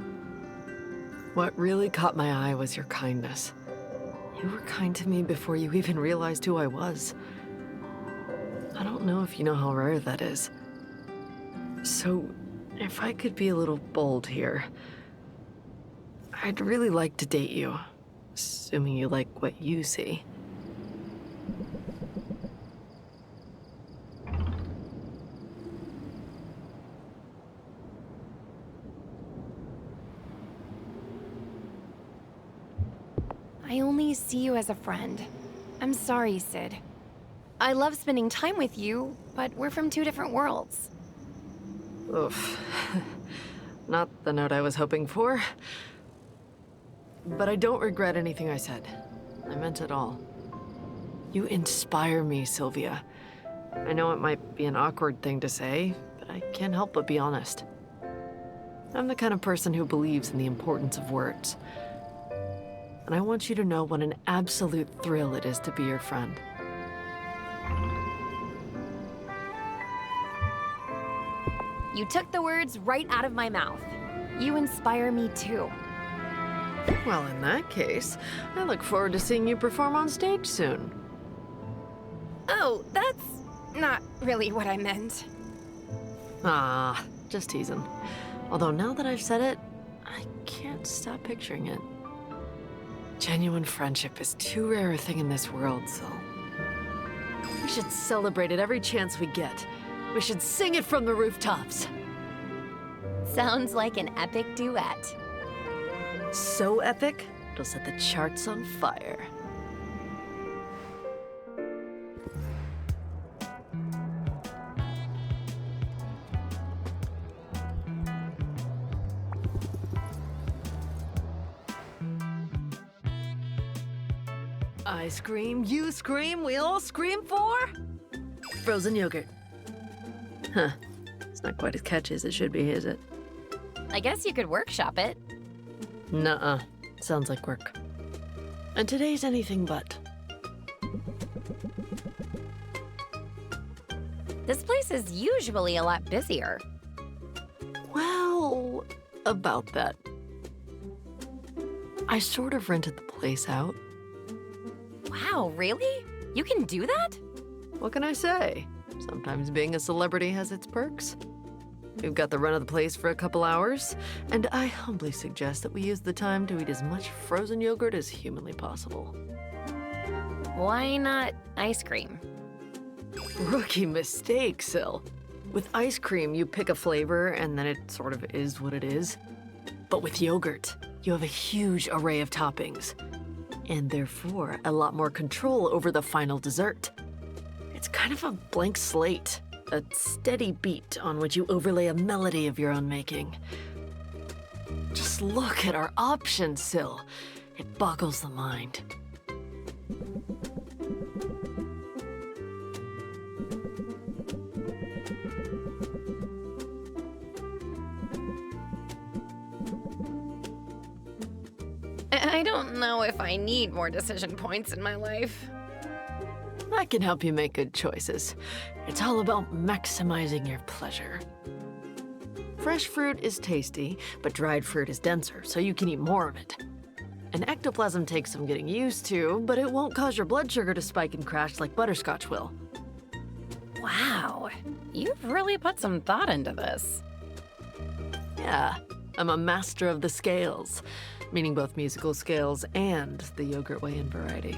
S10: What really caught my eye was your kindness. You were kind to me before you even realized who I was. I don't know if you know how rare that is. So, if I could be a little bold here, I'd really like to date you, assuming you like what you see.
S2: I only see you as a friend. I'm sorry, Sid. I love spending time with you, but we're from two different worlds.
S10: Oof. Not the note I was hoping for. But I don't regret anything I said. I meant it all. You inspire me, Sylvia. I know it might be an awkward thing to say, but I can't help but be honest. I'm the kind of person who believes in the importance of words. And I want you to know what an absolute thrill it is to be your friend.
S2: You took the words right out of my mouth. You inspire me too.
S10: Well, in that case, I look forward to seeing you perform on stage soon.
S2: Oh, that's not really what I meant.
S10: Ah, just teasing. Although now that I've said it, I can't stop picturing it. Genuine friendship is too rare a thing in this world, Syl. We should celebrate it every chance we get. We should sing it from the rooftops.
S2: Sounds like an epic duet.
S10: So epic, it'll set the charts on fire. I scream, you scream, we all scream for frozen yogurt. Huh. It's not quite as catchy as it should be, is it?
S2: I guess you could workshop it.
S10: Nuh-uh. Sounds like work. And today's anything but.
S2: This place is usually a lot busier.
S10: Well, about that. I sort of rented the place out.
S2: Wow, really? You can do that?
S10: What can I say? Sometimes being a celebrity has its perks. We've got the run of the place for a couple hours, and I humbly suggest that we use the time to eat as much frozen yogurt as humanly possible.
S2: Why not ice cream?
S10: Rookie mistake, Syl. With ice cream, you pick a flavor and then it sort of is what it is. But with yogurt, you have a huge array of toppings, and therefore a lot more control over the final dessert. It's kind of a blank slate, a steady beat on which you overlay a melody of your own making. Just look at our options, Syl. It boggles the mind.
S2: I don't know if I need more decision points in my life.
S10: I can help you make good choices. It's all about maximizing your pleasure. Fresh fruit is tasty, but dried fruit is denser, so you can eat more of it. An ectoplasm takes some getting used to, but it won't cause your blood sugar to spike and crash like butterscotch will.
S2: Wow, you've really put some thought into this.
S10: Yeah, I'm a master of the scales, meaning both musical scales and the yogurt weigh-in variety.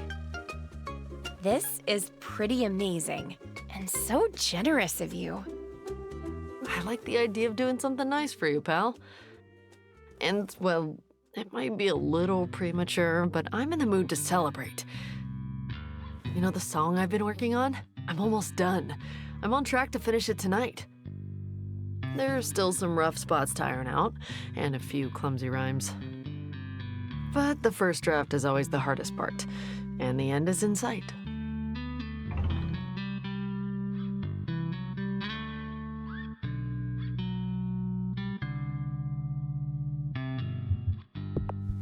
S2: This is pretty amazing, and so generous of you.
S10: I like the idea of doing something nice for you, pal. And, well, it might be a little premature, but I'm in the mood to celebrate. You know the song I've been working on? I'm almost done. I'm on track to finish it tonight. There are still some rough spots to iron out, and a few clumsy rhymes. But the first draft is always the hardest part, and the end is in sight.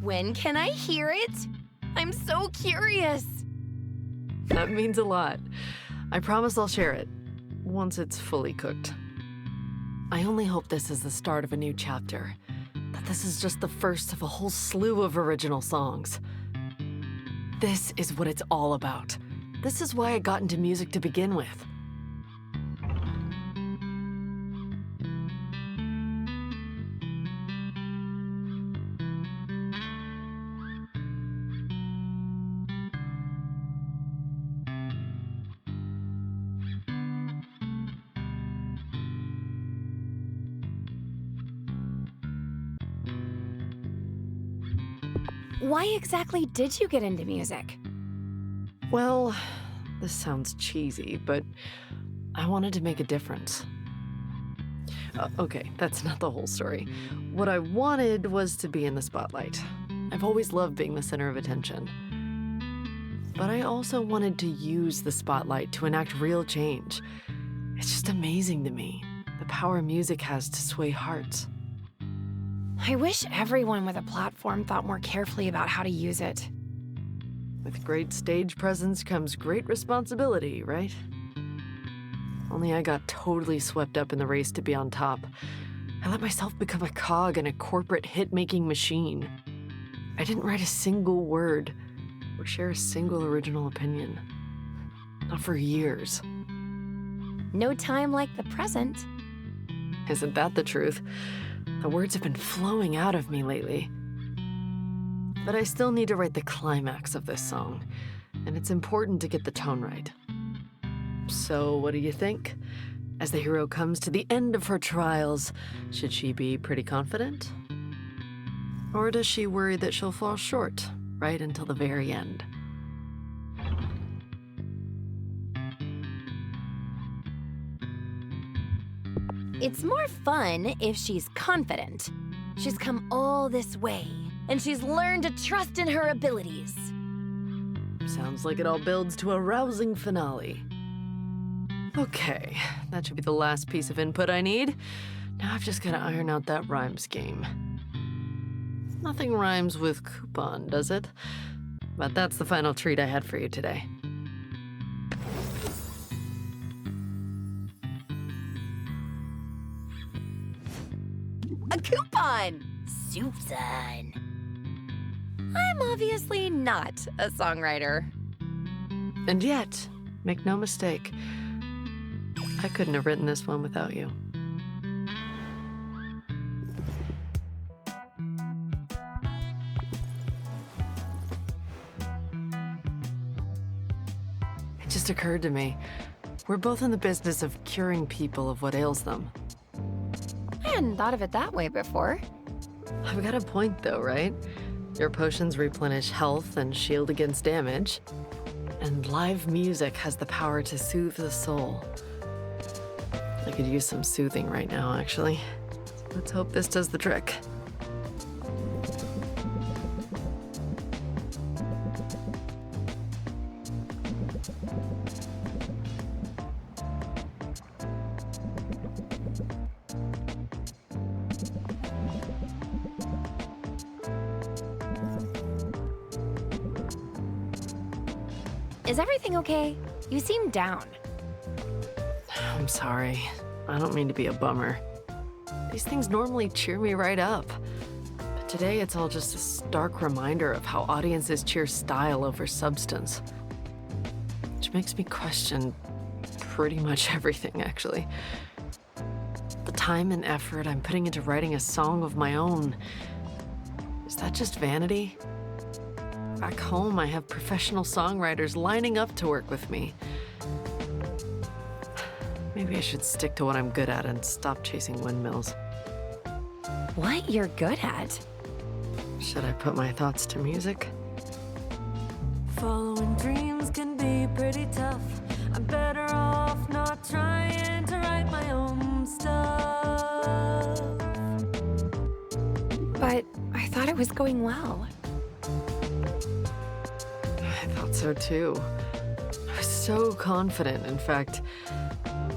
S2: When can I hear it? I'm so curious.
S10: That means a lot. I promise I'll share it, once it's fully cooked. I only hope this is the start of a new chapter, that this is just the first of a whole slew of original songs. This is what it's all about. This is why I got into music to begin with.
S2: Why exactly did you get into music?
S10: Well, this sounds cheesy, but I wanted to make a difference. Okay, that's not the whole story. What I wanted was to be in the spotlight. I've always loved being the center of attention. But I also wanted to use the spotlight to enact real change. It's just amazing to me, the power music has to sway hearts.
S2: I wish everyone with a platform thought more carefully about how to use it.
S10: With great stage presence comes great responsibility, right? Only I got totally swept up in the race to be on top. I let myself become a cog in a corporate hit-making machine. I didn't write a single word or share a single original opinion. Not for years.
S2: No time like the present.
S10: Isn't that the truth? The words have been flowing out of me lately. But I still need to write the climax of this song, and it's important to get the tone right. So what do you think? As the hero comes to the end of her trials, should she be pretty confident? Or does she worry that she'll fall short right until the very end?
S2: It's more fun if she's confident. She's come all this way, and she's learned to trust in her abilities.
S10: Sounds like it all builds to a rousing finale. Okay, that should be the last piece of input I need. Now I've just got to iron out that rhymes game. Nothing rhymes with coupon, does it? But that's the final treat I had for you today.
S2: A coupon!
S6: Susan.
S2: I'm obviously not a songwriter.
S10: And yet, make no mistake, I couldn't have written this one without you. It just occurred to me, we're both in the business of curing people of what ails them.
S2: I hadn't thought of it that way before.
S10: I've got a point though, right? Your potions replenish health and shield against damage. And live music has the power to soothe the soul. I could use some soothing right now, actually. Let's hope this does the trick.
S2: Is everything okay? You seem down.
S10: I'm sorry. I don't mean to be a bummer. These things normally cheer me right up. But today it's all just a stark reminder of how audiences cheer style over substance. Which makes me question pretty much everything, actually. The time and effort I'm putting into writing a song of my own, is that just vanity? Back home, I have professional songwriters lining up to work with me. Maybe I should stick to what I'm good at and stop chasing windmills.
S2: What you're good at?
S10: Should I put my thoughts to music?
S11: Following dreams can be pretty tough. I'm better off not trying to write my own stuff.
S2: But I thought it was going well.
S10: I thought so too. I was so confident, in fact,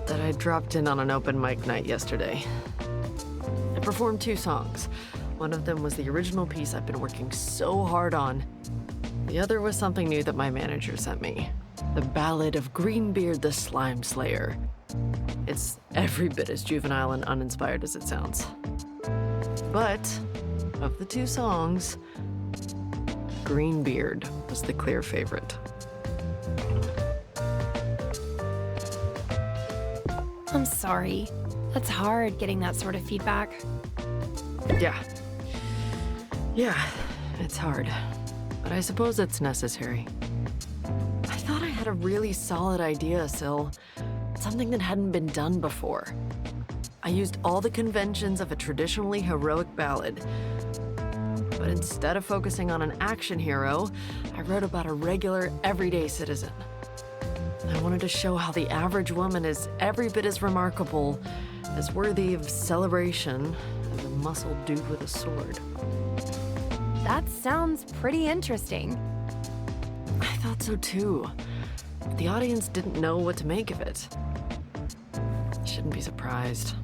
S10: that I dropped in on an open mic night yesterday. I performed 2 songs. One of them was the original piece I've been working so hard on. The other was something new that my manager sent me. The Ballad of Greenbeard the Slime Slayer. It's every bit as juvenile and uninspired as it sounds. But, of the 2 songs, Greenbeard was the clear favorite.
S2: I'm sorry. That's hard getting that sort of feedback.
S10: Yeah, it's hard. But I suppose it's necessary. I thought I had a really solid idea, Syl. Something that hadn't been done before. I used all the conventions of a traditionally heroic ballad. But instead of focusing on an action hero, I wrote about a regular, everyday citizen. I wanted to show how the average woman is every bit as remarkable, as worthy of celebration as a muscled dude with a sword.
S2: That sounds pretty interesting.
S10: I thought so too. The audience didn't know what to make of it. Shouldn't be surprised.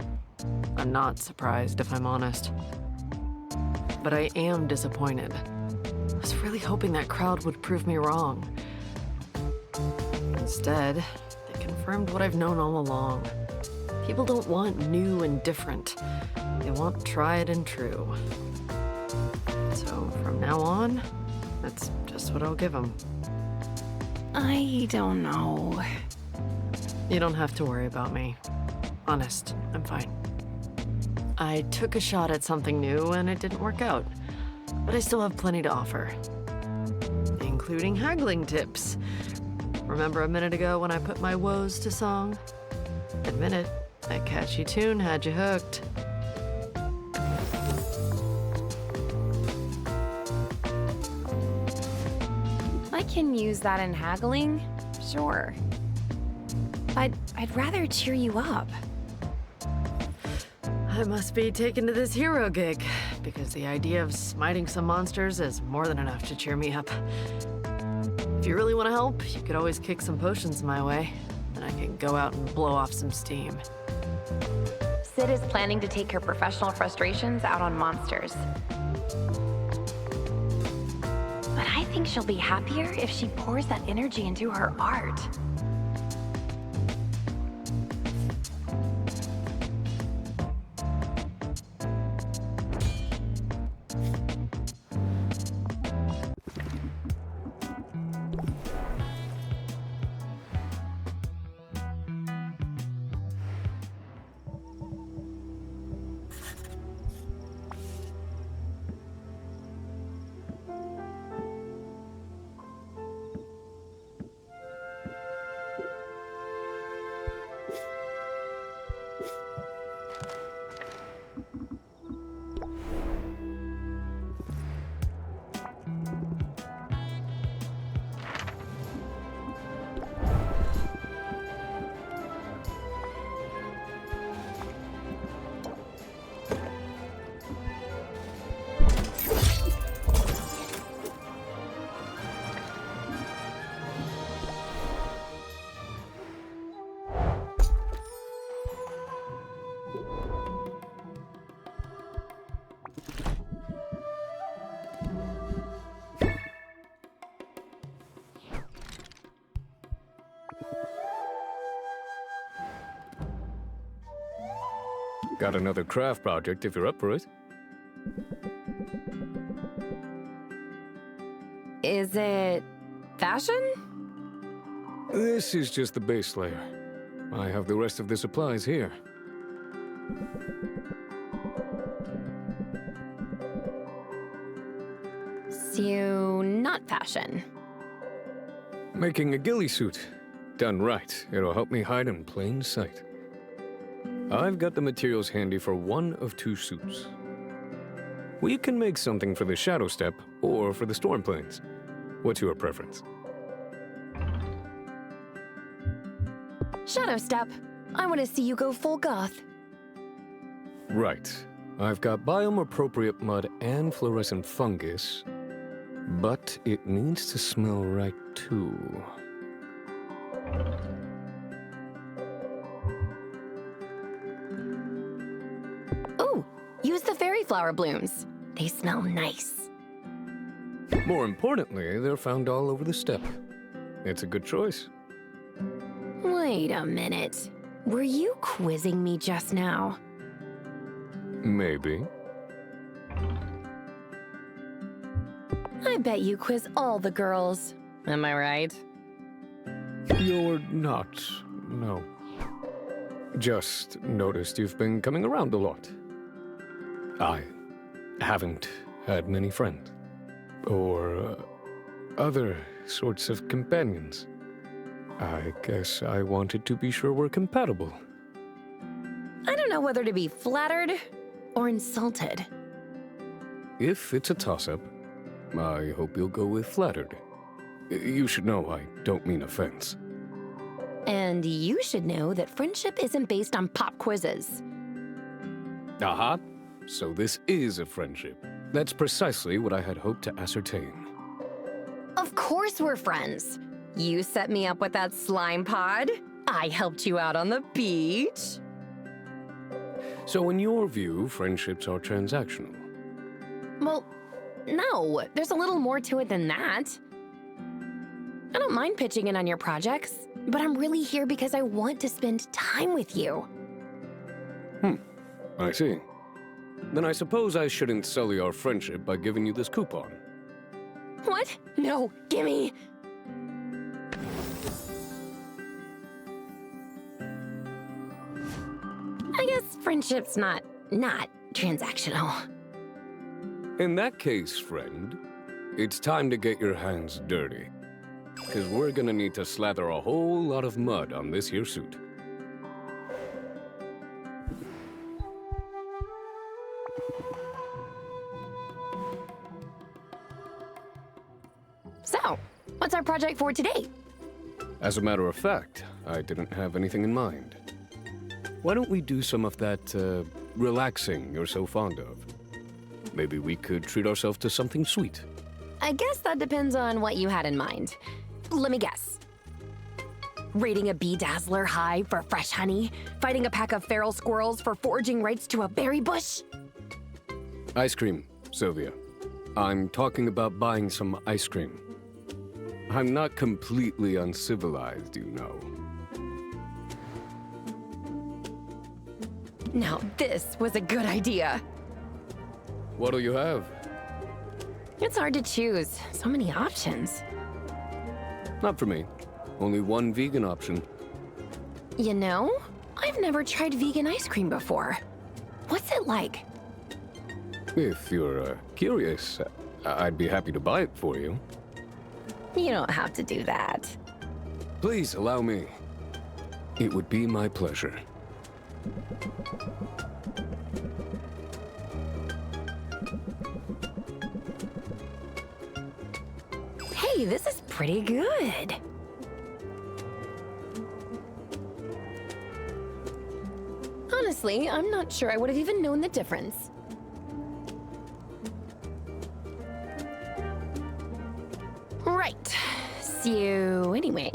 S10: I'm not surprised, if I'm honest. But I am disappointed. I was really hoping that crowd would prove me wrong. Instead, they confirmed what I've known all along. People don't want new and different. They want tried and true. So from now on, that's just what I'll give them.
S2: I don't know.
S10: You don't have to worry about me. Honest, I'm fine. I took a shot at something new and it didn't work out. But I still have plenty to offer. Including haggling tips. Remember a minute ago when I put my woes to song? Admit it, that catchy tune had you hooked.
S2: I can use that in haggling, sure. But I'd rather cheer you up.
S10: I must be taken to this hero gig, because the idea of smiting some monsters is more than enough to cheer me up. If you really want to help, you could always kick some potions my way, and I can go out and blow off some steam.
S2: Sid is planning to take her professional frustrations out on monsters. But I think she'll be happier if she pours that energy into her art.
S12: Got another craft project if you're up for it.
S2: Is it fashion?
S12: This is just the base layer. I have the rest of the supplies here.
S2: So, not fashion.
S12: Making a ghillie suit. Done right, it'll help me hide in plain sight. I've got the materials handy for one of two suits. We can make something for the Shadow Step or for the Storm Plains. What's your preference?
S2: Shadow Step. I want to see you go full goth.
S12: Right. I've got biome-appropriate mud and fluorescent fungus, but it needs to smell right too.
S2: Ooh, use the fairy flower blooms. They smell nice.
S12: More importantly, they're found all over the steppe. It's a good choice.
S2: Wait a minute. Were you quizzing me just now?
S12: Maybe.
S2: I bet you quiz all the girls. Am I right?
S12: You're not, no. Just noticed you've been coming around a lot. I haven't had many friends. Or other sorts of companions. I guess I wanted to be sure we're compatible.
S2: I don't know whether to be flattered or insulted.
S12: If it's a toss-up, I hope you'll go with flattered. You should know I don't mean offense.
S2: And you should know that friendship isn't based on pop quizzes.
S12: Aha! So this is a friendship. That's precisely what I had hoped to ascertain.
S2: Of course we're friends. You set me up with that slime pod. I helped you out on the beach.
S12: So in your view, friendships are transactional?
S2: Well, no, there's a little more to it than that. I don't mind pitching in on your projects, but I'm really here because I want to spend time with you.
S12: I see. Then I suppose I shouldn't sully our friendship by giving you this coupon.
S2: What? No, gimme! I guess friendship's not transactional.
S12: In that case, friend, it's time to get your hands dirty. Because we're gonna need to slather a whole lot of mud on this here suit.
S2: So, what's our project for today?
S12: As a matter of fact, I didn't have anything in mind. Why don't we do some of that, relaxing you're so fond of? Maybe we could treat ourselves to something sweet.
S2: I guess that depends on what you had in mind. Let me guess. Raiding a bee dazzler hive for fresh honey? Fighting a pack of feral squirrels for foraging rights to a berry bush?
S12: Ice cream, Sylvia. I'm talking about buying some ice cream. I'm not completely uncivilized, you know.
S2: Now this was a good idea.
S12: What'll you have?
S2: It's hard to choose. So many options.
S12: Not for me. Only one vegan option.
S2: You know, I've never tried vegan ice cream before. What's it like?
S12: If you're curious, I'd be happy to buy it for you.
S2: You don't have to do that.
S12: Please allow me. It would be my pleasure.
S2: Hey, this is pretty good. Honestly, I'm not sure I would have even known the difference. Right. So, anyway.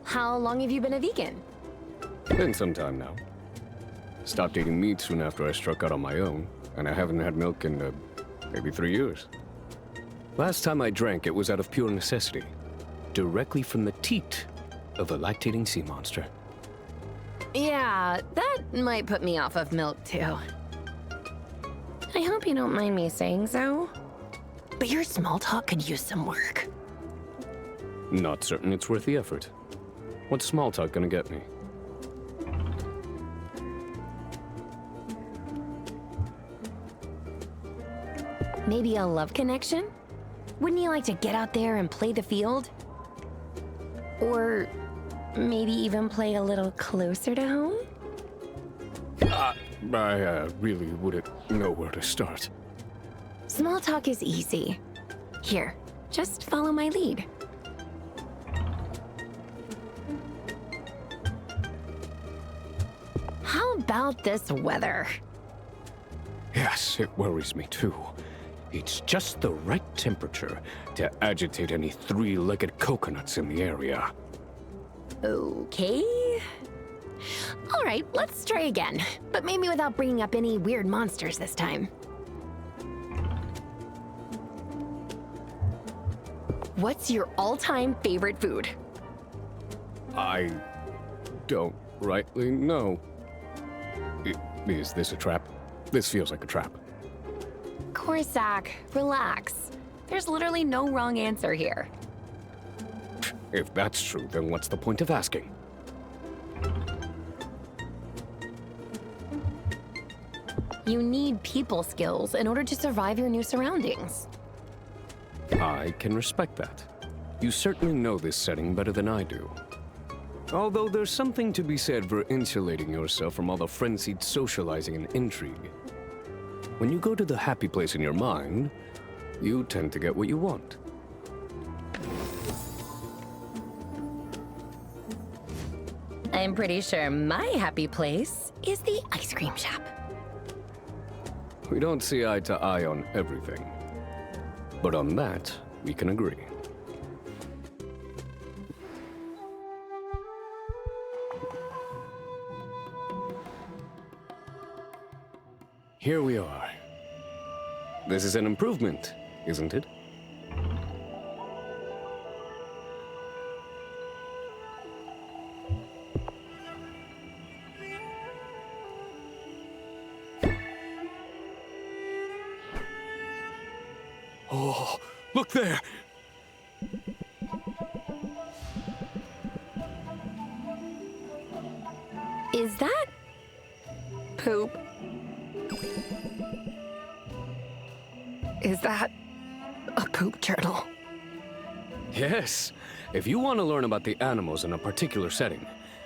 S2: How long have you been a vegan?
S12: Been some time now. Stopped eating meat soon after I struck out on my own, and I haven't had milk in maybe 3 years. Last time I drank, it was out of pure necessity. directly from the teat of a lactating sea monster.
S2: Yeah, that might put me off of milk too. I hope you don't mind me saying so, but your small talk could use some work.
S12: Not certain it's worth the effort. What's small talk gonna get me?
S2: Maybe a love connection? Wouldn't you like to get out there and play the field? Or maybe even play a little closer to home?
S12: I really wouldn't know where to start.
S2: Small talk is easy. Here, just follow my lead. How about this weather?
S12: Yes, it worries me too. It's just the right temperature to agitate any three-legged coconuts in the area.
S2: Okay. All right, let's try again, but maybe without bringing up any weird monsters this time. What's your all-time favorite food?
S12: I don't rightly know. Is this a trap? This feels like a trap.
S2: Corsac, relax. There's literally no wrong answer here.
S12: If that's true, then what's the point of asking?
S2: You need people skills in order to survive your new surroundings.
S12: I can respect that. You certainly know this setting better than I do. Although there's something to be said for insulating yourself from all the frenzied socializing and intrigue. When you go to the happy place in your mind, you tend to get what you want.
S2: I'm pretty sure my happy place is the ice cream shop.
S12: We don't see eye to eye on everything. But on that, we can agree. Here we are. This is an improvement, isn't it? Oh, look there!
S2: Is that poop? Is that a poop turtle?
S12: Yes. If you want to learn about the animals in a particular setting,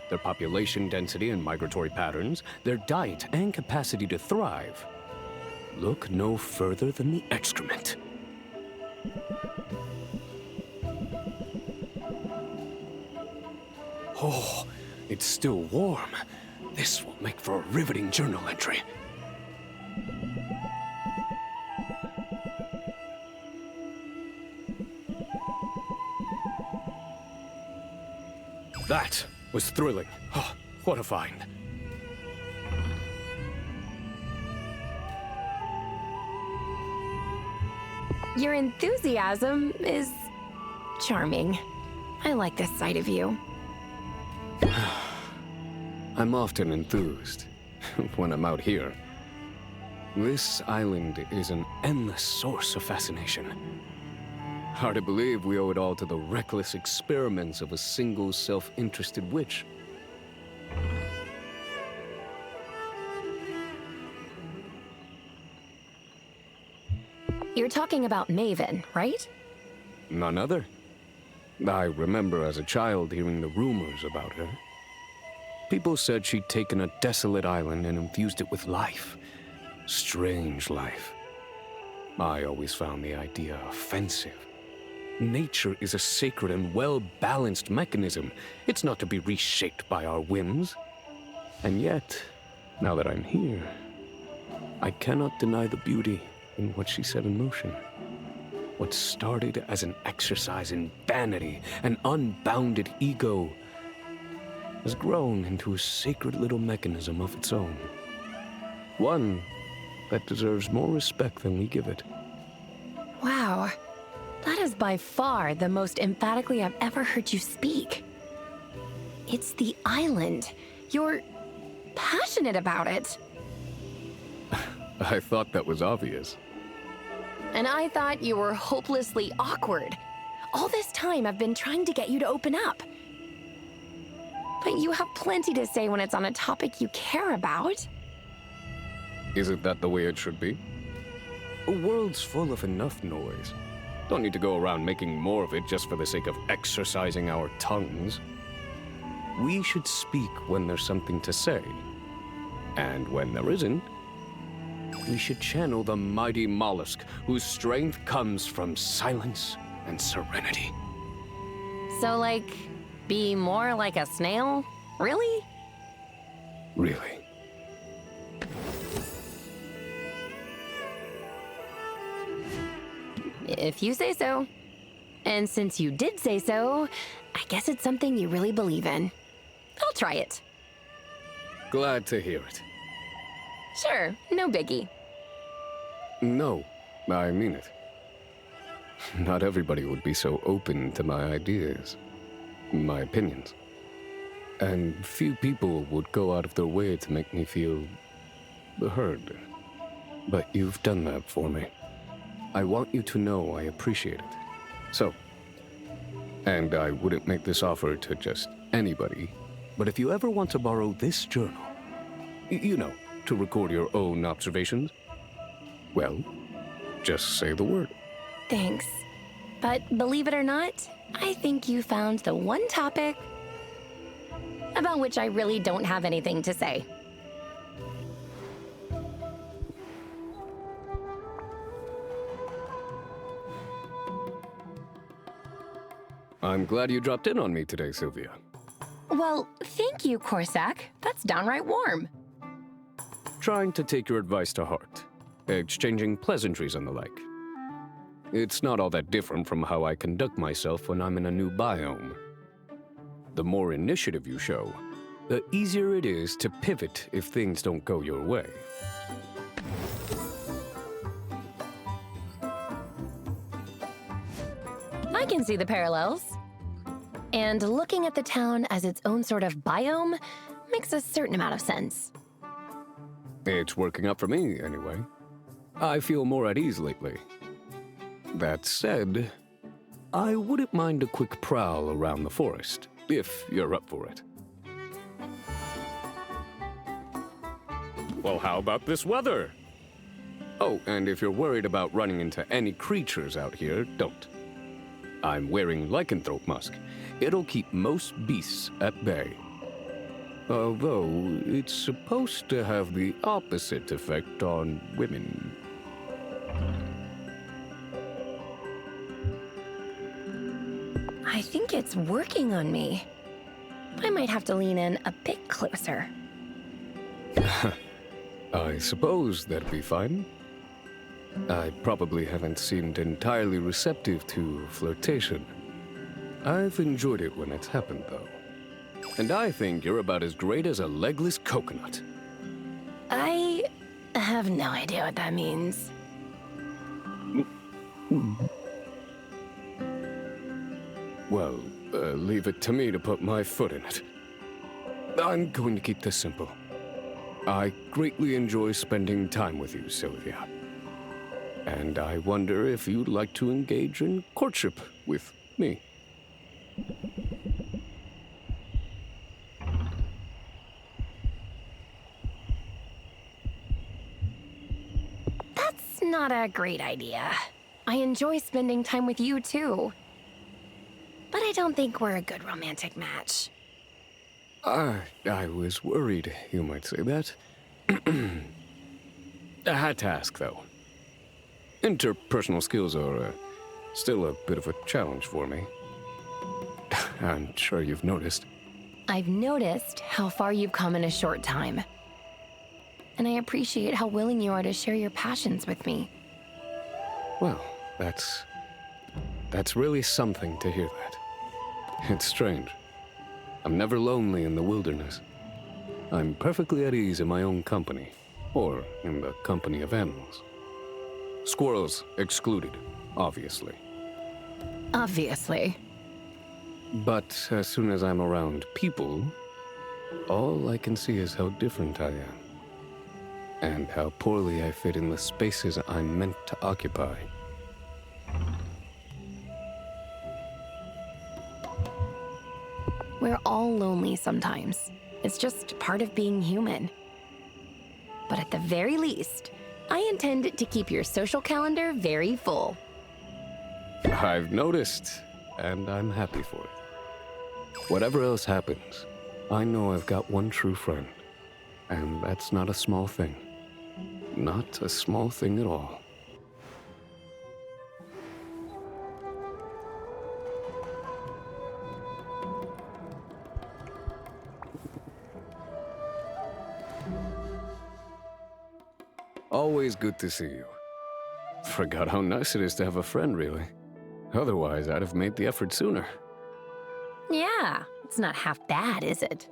S12: their population density and migratory patterns, their diet and capacity to thrive, look no further than the excrement. Oh, it's still warm. This will make for a riveting journal entry. That was thrilling. Oh, what a find.
S2: Your enthusiasm is charming. I like this side of you.
S12: I'm often enthused when I'm out here. This island is an endless source of fascination. Hard to believe we owe it all to the reckless experiments of a single self-interested witch.
S2: You're talking about Maven, right?
S12: None other. I remember as a child hearing the rumors about her. People said she'd taken a desolate island and infused it with life. Strange life. I always found the idea offensive. Nature is a sacred and well-balanced mechanism. It's not to be reshaped by our whims. And yet, now that I'm here, I cannot deny the beauty in what she set in motion. What started as an exercise in vanity and unbounded ego has grown into a sacred little mechanism of its own. One that deserves more respect than we give it.
S2: Wow. That is by far the most emphatically I've ever heard you speak. It's the island. You're passionate about it.
S12: I thought that was obvious.
S2: And I thought you were hopelessly awkward. All this time I've been trying to get you to open up. But you have plenty to say when it's on a topic you care about.
S12: Isn't that the way it should be? The world's full of enough noise. Don't need to go around making more of it just for the sake of exercising our tongues. We should speak when there's something to say. And when there isn't, we should channel the mighty mollusk whose strength comes from silence and serenity.
S2: So, like, be more like a snail? Really?
S12: Really.
S2: If you say so. And since you did say so, I guess it's something you really believe in. I'll try it.
S12: Glad to hear it.
S2: Sure, no biggie.
S12: No, I mean it. Not everybody would be so open to my ideas, my opinions. And few people would go out of their way to make me feel heard. But you've done that for me. I want you to know I appreciate it. So, and I wouldn't make this offer to just anybody, but if you ever want to borrow this journal, you know, to record your own observations, well, just say the word.
S2: Thanks. But believe it or not, I think you found the one topic about which I really don't have anything to say.
S12: I'm glad you dropped in on me today, Sylvia.
S2: Well, thank you, Corsac. That's downright warm.
S12: Trying to take your advice to heart, exchanging pleasantries and the like. It's not all that different from how I conduct myself when I'm in a new biome. The more initiative you show, the easier it is to pivot if things don't go your way.
S2: I can see the parallels. And looking at the town as its own sort of biome makes a certain amount of sense.
S12: It's working out for me, anyway. I feel more at ease lately. That said, I wouldn't mind a quick prowl around the forest, if you're up for it. Well, how about this weather? Oh, and if you're worried about running into any creatures out here, don't. I'm wearing lycanthrope musk. It'll keep most beasts at bay. Although, it's supposed to have the opposite effect on women.
S2: I think it's working on me. I might have to lean in a bit closer.
S12: I suppose that'd be fine. I probably haven't seemed entirely receptive to flirtation. I've enjoyed it when it's happened, though. And I think you're about as great as a legless coconut.
S2: I have no idea what that means.
S12: Well, leave it to me to put my foot in it. I'm going to keep this simple. I greatly enjoy spending time with you, Sylvia. And I wonder if you'd like to engage in courtship with me.
S2: That's not a great idea. I enjoy spending time with you, too. But I don't think we're a good romantic match.
S12: I was worried you might say that. I had to ask, though. Interpersonal skills are still a bit of a challenge for me. I'm sure you've noticed.
S2: I've noticed how far you've come in a short time. And I appreciate how willing you are to share your passions with me.
S12: Well, that's really something to hear that. It's strange. I'm never lonely in the wilderness. I'm perfectly at ease in my own company, or in the company of animals. Squirrels excluded, obviously.
S2: Obviously.
S12: But as soon as I'm around people, all I can see is how different I am. And how poorly I fit in the spaces I'm meant to occupy.
S2: We're all lonely sometimes. It's just part of being human. But at the very least, I intend to keep your social calendar very full.
S12: I've noticed, and I'm happy for it. Whatever else happens, I know I've got one true friend. And that's not a small thing. Not a small thing at all. Always good to see you. Forgot how nice it is to have a friend, really. Otherwise, I'd have made the effort sooner.
S2: Yeah, it's not half bad, is it?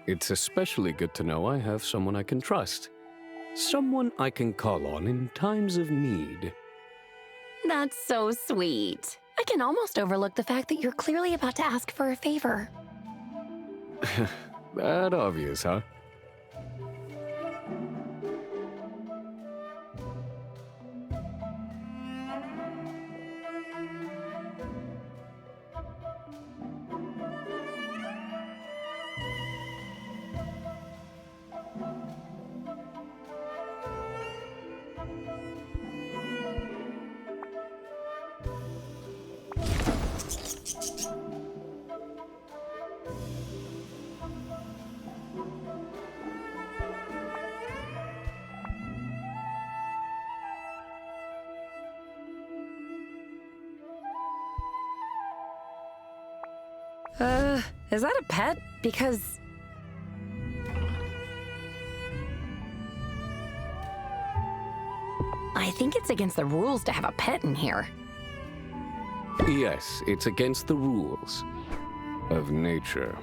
S12: It's especially good to know I have someone I can trust. Someone I can call on in times of need.
S2: That's so sweet. I can almost overlook the fact that you're clearly about to ask for a favor.
S12: That obvious, huh?
S2: Is that a pet? Because... I think it's against the rules to have a pet in here.
S12: Yes, it's against the rules of nature.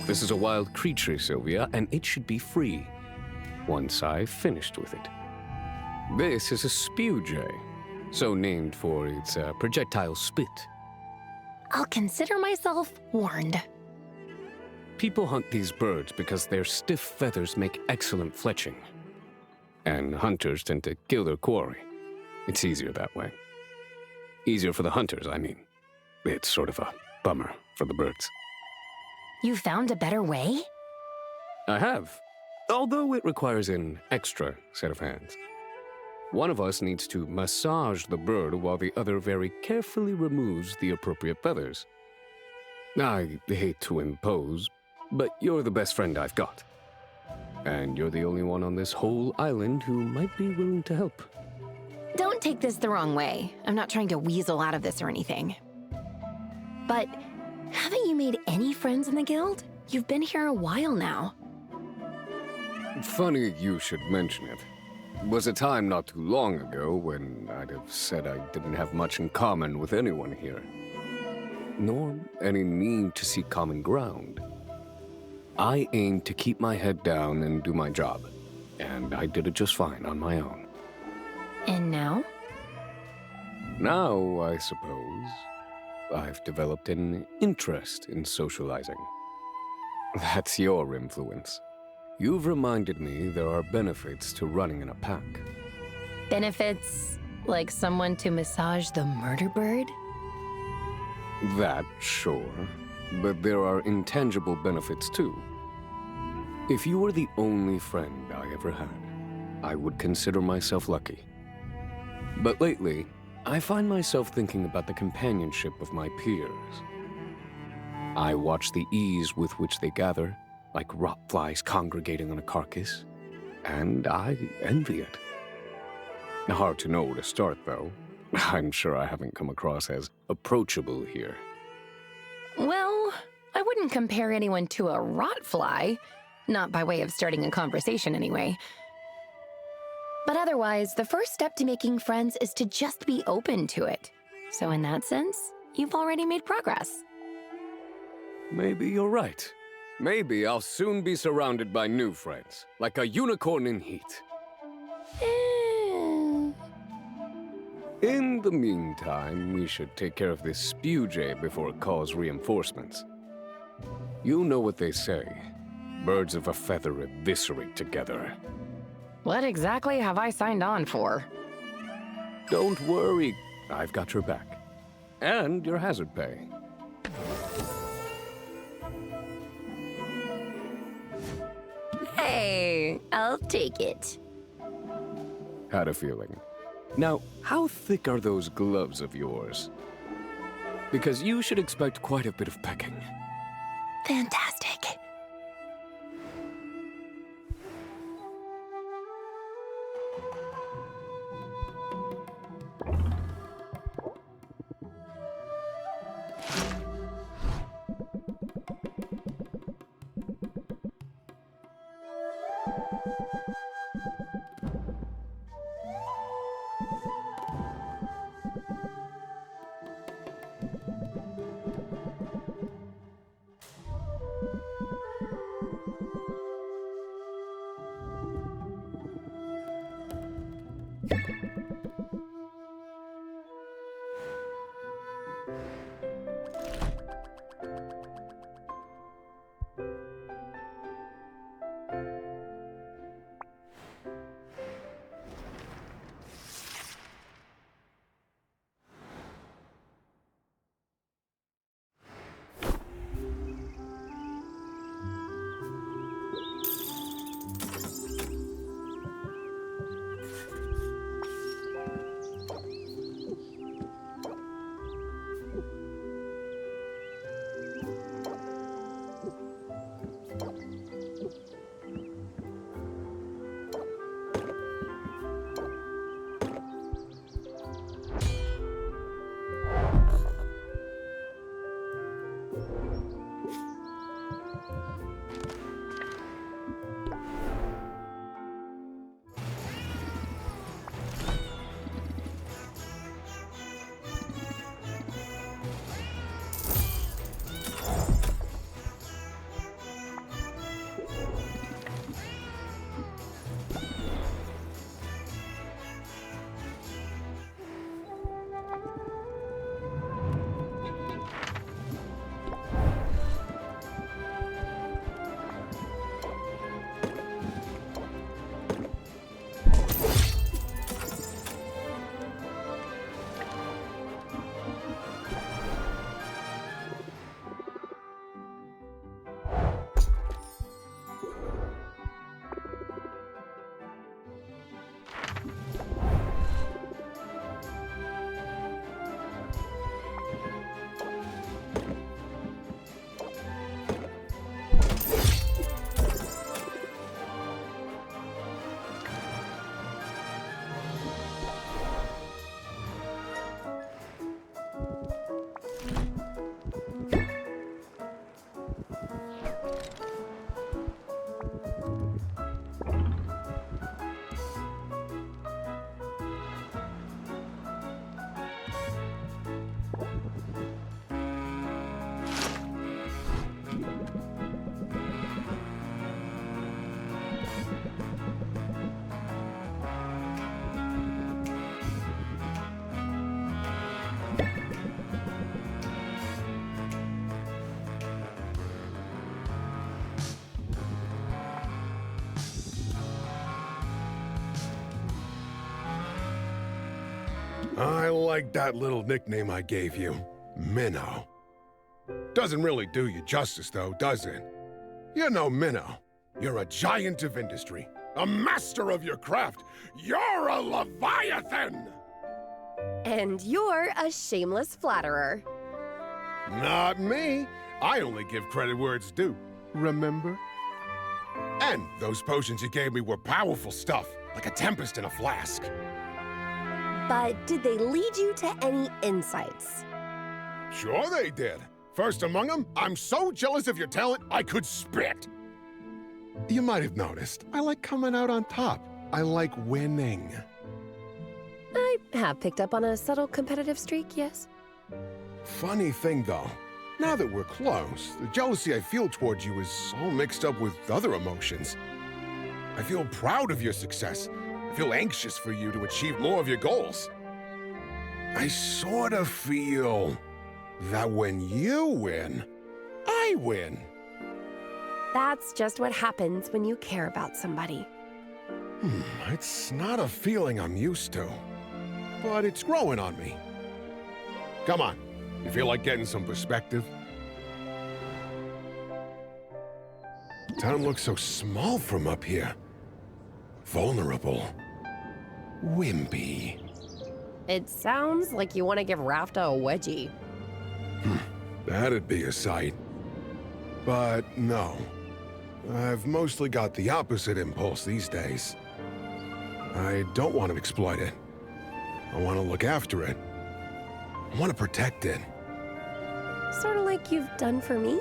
S12: This is a wild creature, Sylvia, and it should be free once I've finished with it. This is a spew jay, so named for its projectile spit.
S2: I'll consider myself warned.
S12: People hunt these birds because their stiff feathers make excellent fletching. And hunters tend to kill their quarry. It's easier that way. Easier for the hunters, I mean. It's sort of a bummer for the birds.
S2: You found a better way?
S12: I have. Although it requires an extra set of hands. One of us needs to massage the bird while the other very carefully removes the appropriate feathers. I hate to impose, but you're the best friend I've got. And you're the only one on this whole island who might be willing to help.
S2: Don't take this the wrong way. I'm not trying to weasel out of this or anything. But haven't you made any friends in the guild? You've been here a while now.
S12: Funny you should mention it. Was a time not too long ago when I'd have said I didn't have much in common with anyone here. Nor any need to seek common ground. I aimed to keep my head down and do my job, and I did it just fine on my own.
S2: And now?
S12: Now, I suppose, I've developed an interest in socializing. That's your influence. You've reminded me there are benefits to running in a pack.
S2: Benefits? Like someone to massage the murder bird?
S12: That, sure. But there are intangible benefits, too. If you were the only friend I ever had, I would consider myself lucky. But lately, I find myself thinking about the companionship of my peers. I watch the ease with which they gather, like rot flies congregating on a carcass, and I envy it. Hard to know where to start, though. I'm sure I haven't come across as approachable here.
S2: Well, I wouldn't compare anyone to a rot fly. Not by way of starting a conversation, anyway. But otherwise, the first step to making friends is to just be open to it. So in that sense, you've already made progress.
S12: Maybe you're right. Maybe I'll soon be surrounded by new friends, like a unicorn in heat. In the meantime, we should take care of this spewjay before it calls reinforcements. You know what they say. Birds of a feather eviscerate together.
S2: What exactly have I signed on for?
S12: Don't worry, I've got your back. And your hazard pay.
S8: Hey, I'll take it.
S12: Had a feeling. Now, how thick are those gloves of yours? Because you should expect quite a bit of pecking.
S2: Fantastic.
S5: I like that little nickname I gave you, Minnow. Doesn't really do you justice, though, does it? You know, Minnow, you're a giant of industry, a master of your craft. You're a leviathan!
S8: And you're a shameless flatterer.
S5: Not me. I only give credit where it's due, remember? And those potions you gave me were powerful stuff, like a tempest in a flask.
S8: But did they lead you to any insights?
S5: Sure they did. First among them, I'm so jealous of your talent, I could spit. You might have noticed, I like coming out on top. I like winning.
S8: I have picked up on a subtle competitive streak, yes.
S5: Funny thing, though. Now that we're close, the jealousy I feel towards you is all mixed up with other emotions. I feel proud of your success. I feel anxious for you to achieve more of your goals. I sort of feel that when you win, I win.
S8: That's just what happens when you care about somebody.
S5: It's not a feeling I'm used to, but it's growing on me. Come on, you feel like getting some perspective? Town looks so small from up here. Vulnerable. Wimpy.
S8: It sounds like you want to give Rafta a wedgie.
S5: That'd be a sight. But no. I've mostly got the opposite impulse these days. I don't want to exploit it. I want to look after it. I want to protect it.
S8: Sort of like you've done for me.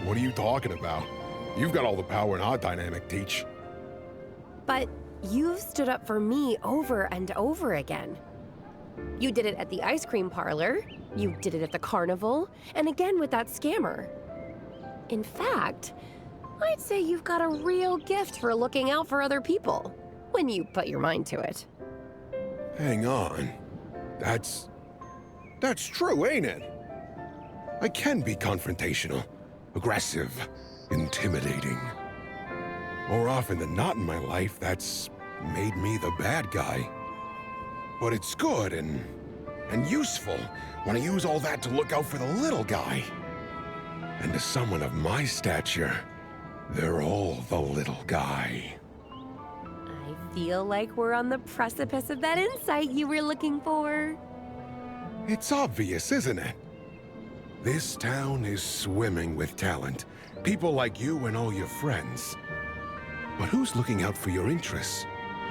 S5: What are you talking about? You've got all the power in our dynamic, Teach.
S8: But you've stood up for me over and over again. You did it at the ice cream parlor, you did it at the carnival, and again with that scammer. In fact, I'd say you've got a real gift for looking out for other people, when you put your mind to it.
S5: Hang on. That's true, ain't it? I can be confrontational, aggressive, intimidating. More often than not in my life, that's made me the bad guy. But it's good and useful when I use all that to look out for the little guy. And to someone of my stature, they're all the little guy.
S8: I feel like we're on the precipice of that insight you were looking for.
S5: It's obvious, isn't it? This town is swimming with talent. People like you and all your friends. But who's looking out for your interests?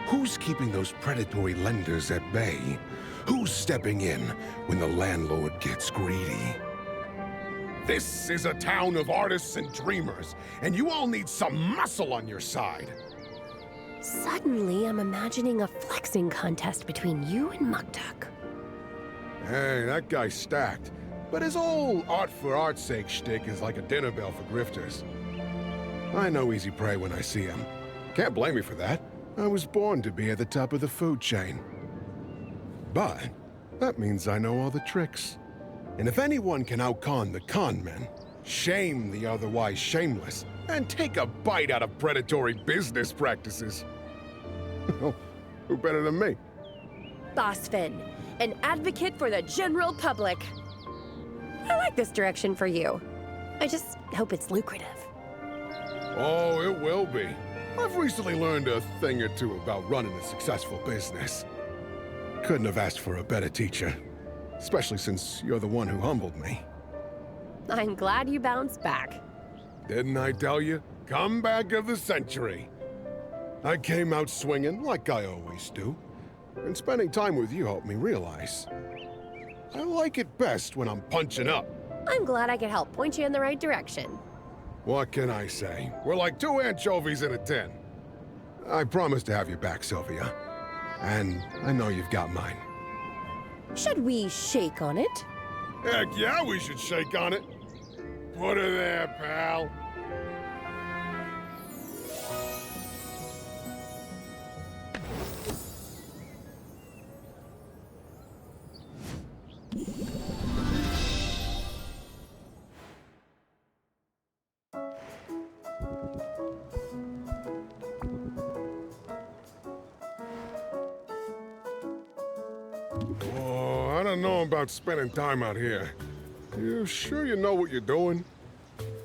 S5: Who's keeping those predatory lenders at bay? Who's stepping in when the landlord gets greedy? This is a town of artists and dreamers, and you all need some muscle on your side.
S8: Suddenly, I'm imagining a flexing contest between you and Muktuk.
S5: Hey, that guy's stacked. But his old art for art's sake shtick is like a dinner bell for grifters. I know easy prey when I see him. Can't blame me for that. I was born to be at the top of the food chain. But that means I know all the tricks. And if anyone can outcon the con men, shame the otherwise shameless, and take a bite out of predatory business practices, who better than me?
S8: Boss Finn, an advocate for the general public. I like this direction for you. I just hope it's lucrative.
S5: Oh, it will be. I've recently learned a thing or two about running a successful business. Couldn't have asked for a better teacher, especially since you're the one who humbled me.
S8: I'm glad you bounced back.
S5: Didn't I tell you? Comeback of the century. I came out swinging like I always do, and spending time with you helped me realize I like it best when I'm punching up.
S8: I'm glad I could help point you in the right direction.
S5: What can I say? We're like two anchovies in a tin. I promise to have your back, Sylvia. And I know you've got mine.
S8: Should we shake on it?
S5: Heck yeah, we should shake on it. Put her there, pal. Oh, I don't know about spending time out here. You sure you know what you're doing?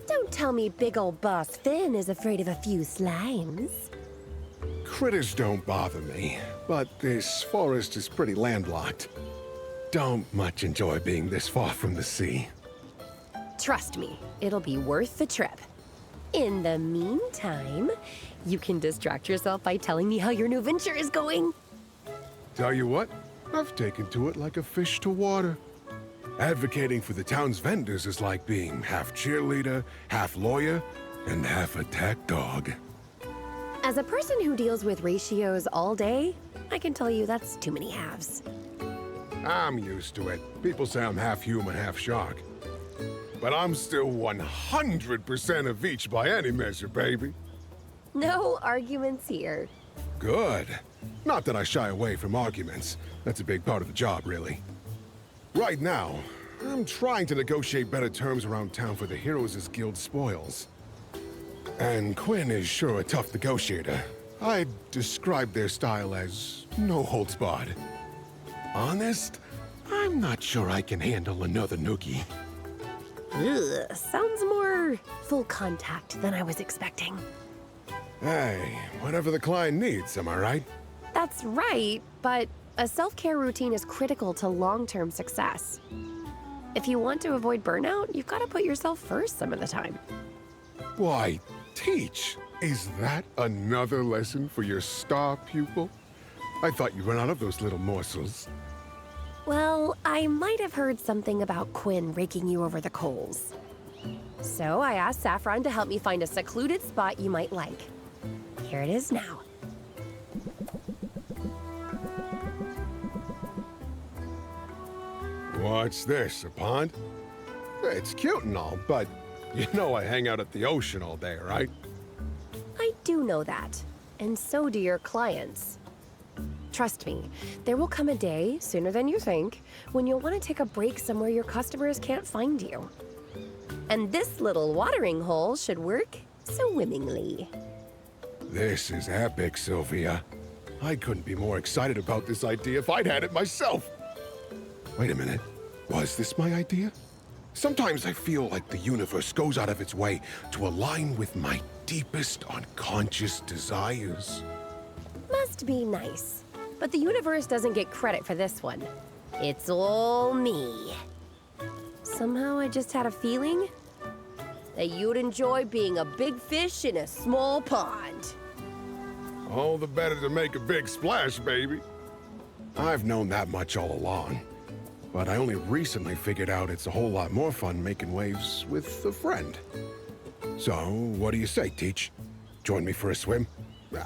S8: Don't tell me big old boss Finn is afraid of a few slimes.
S5: Critters don't bother me, but this forest is pretty landlocked. Don't much enjoy being this far from the sea.
S8: Trust me, it'll be worth the trip. In the meantime, you can distract yourself by telling me how your new venture is going.
S5: Tell you what, I've taken to it like a fish to water. Advocating for the town's vendors is like being half cheerleader, half lawyer, and half attack dog.
S8: As a person who deals with ratios all day, I can tell you that's too many halves.
S5: I'm used to it. People say I'm half human, half shark. But I'm still 100% of each by any measure, baby.
S8: No arguments here.
S5: Good.
S13: Not that I shy away from arguments. That's a big part of the job, really. Right now, I'm trying to negotiate better terms around town for the Heroes' Guild spoils. And Quinn is sure a tough negotiator. I'd describe their style as no holds barred. Honest, I'm not sure I can handle another noogie.
S8: Ugh, sounds more full contact than I was expecting.
S13: Hey, whatever the client needs, am I right?
S8: That's right, but a self-care routine is critical to long-term success. If you want to avoid burnout, you've got to put yourself first some of the time.
S13: Why, teach? Is that another lesson for your star pupil? I thought you ran out of those little morsels.
S8: Well, I might have heard something about Quinn raking you over the coals. So I asked Saffron to help me find a secluded spot you might like. Here it is now.
S13: What's this, a pond? It's cute and all, but you know I hang out at the ocean all day, right?
S8: I do know that, and so do your clients. Trust me, there will come a day, sooner than you think, when you'll want to take a break somewhere your customers can't find you. And this little watering hole should work swimmingly.
S13: This is epic, Sylvia. I couldn't be more excited about this idea if I'd had it myself. Wait a minute, was this my idea? Sometimes I feel like the universe goes out of its way to align with my deepest unconscious desires.
S8: Must be nice. But the universe doesn't get credit for this one. It's all me. Somehow I just had a feeling that you'd enjoy being a big fish in a small pond.
S13: All the better to make a big splash, baby. I've known that much all along. But I only recently figured out it's a whole lot more fun making waves with a friend. So, what do you say, Teach? Join me for a swim?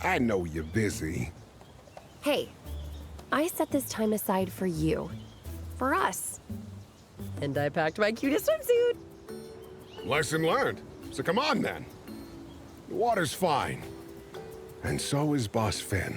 S13: I know you're busy.
S8: Hey, I set this time aside for you. For us. And I packed my cutest swimsuit.
S13: Lesson learned. So come on, then. The water's fine. And so is Boss Finn.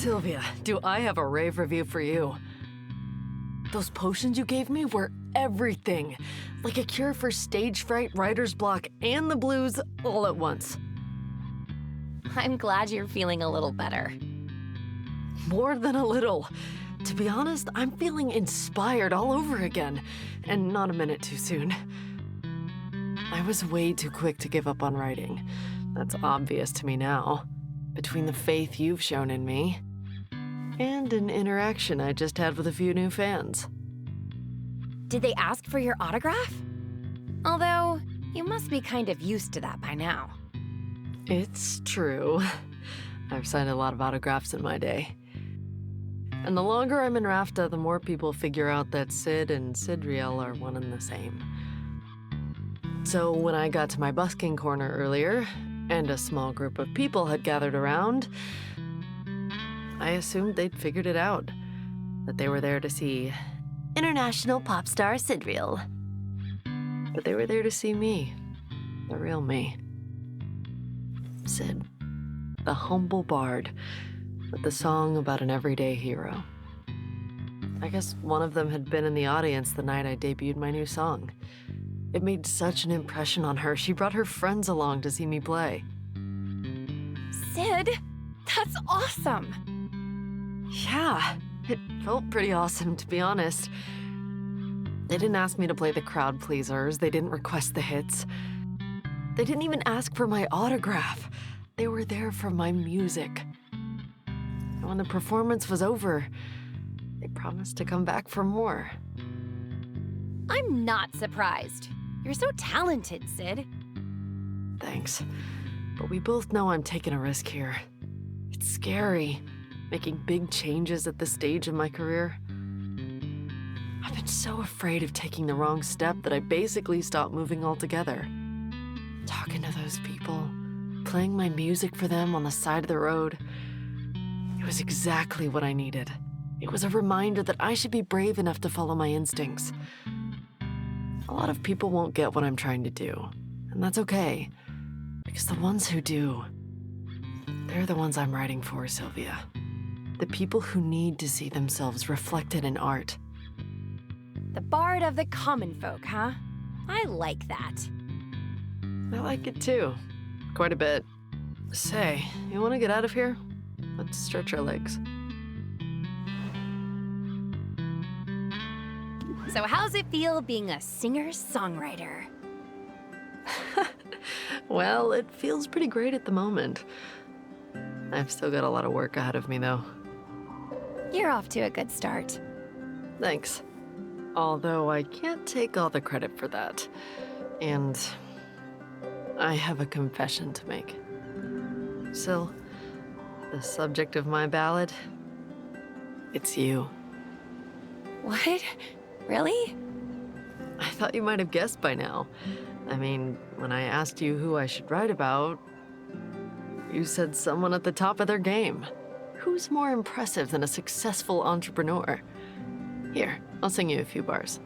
S10: Sylvia, do I have a rave review for you? Those potions you gave me were everything. Like a cure for stage fright, writer's block, and the blues all at once.
S2: I'm glad you're feeling a little better.
S10: More than a little. To be honest, I'm feeling inspired all over again, and not a minute too soon. I was way too quick to give up on writing. That's obvious to me now. Between the faith you've shown in me and an interaction I just had with a few new fans.
S2: Did they ask for your autograph? Although, you must be kind of used to that by now.
S10: It's true. I've signed a lot of autographs in my day. And the longer I'm in Rafta, the more people figure out that Sid and Sidriel are one and the same. So when I got to my busking corner earlier, and a small group of people had gathered around, I assumed they'd figured it out, that they were there to see international pop star Sidriel. But they were there to see me, the real me. Sid, the humble bard, with the song about an everyday hero. I guess one of them had been in the audience the night I debuted my new song. It made such an impression on her, she brought her friends along to see me play.
S2: Sid, that's awesome!
S10: Yeah, it felt pretty awesome, to be honest. They didn't ask me to play the crowd pleasers, they didn't request the hits. They didn't even ask for my autograph. They were there for my music. And when the performance was over, they promised to come back for more.
S2: I'm not surprised. You're so talented, Sid.
S10: Thanks. But we both know I'm taking a risk here. It's scary, making big changes at this stage in my career. I've been so afraid of taking the wrong step that I basically stopped moving altogether. Talking to those people, playing my music for them on the side of the road, it was exactly what I needed. It was a reminder that I should be brave enough to follow my instincts. A lot of people won't get what I'm trying to do, and that's okay, because the ones who do, they're the ones I'm writing for, Sylvia. The people who need to see themselves reflected in art.
S2: The bard of the common folk, huh? I like that.
S10: I like it too. Quite a bit. Say, you want to get out of here? Let's stretch our legs.
S2: So how's it feel being a singer-songwriter?
S10: Well, it feels pretty great at the moment. I've still got a lot of work ahead of me, though.
S2: You're off to a good start.
S10: Thanks. Although I can't take all the credit for that. And I have a confession to make. Syl, the subject of my ballad, it's you.
S2: What? Really?
S10: I thought you might have guessed by now. I mean, when I asked you who I should write about, you said someone at the top of their game. Who's more impressive than a successful entrepreneur? Here, I'll sing you a few bars.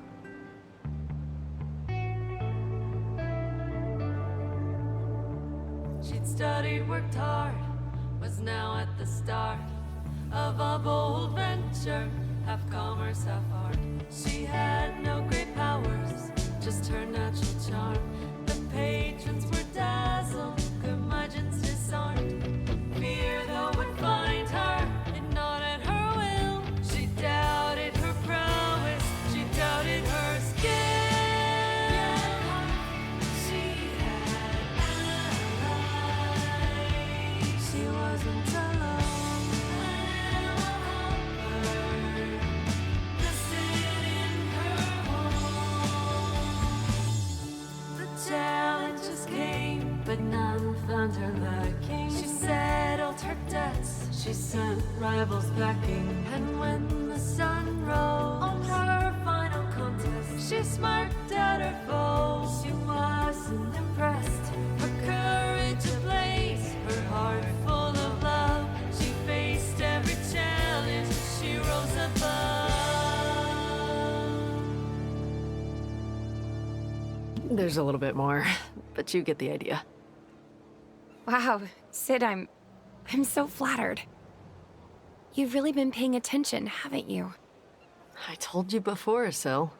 S11: She'd studied, worked hard, was now at the start of a bold venture, half commerce, half art. She had no great powers, just her natural charm. The patrons were dazzled, curmudgeons disarmed. Fear, though, would find her, and not at her will. She doubted her prowess, she doubted her skill. She had allies, she wasn't alone. Listed in her home. The challenges came, but none found her lacking. She settled her debts, she sent rivals backing. And when the sun rose on her final contest, she smirked at her foes. She wasn't impressed, her courage ablaze, her heart full of love. She faced every challenge, she rose above.
S10: There's a little bit more, but you get the idea.
S2: Wow, Sid, I'm so flattered. You've really been paying attention, haven't you?
S10: I told you before, Syl.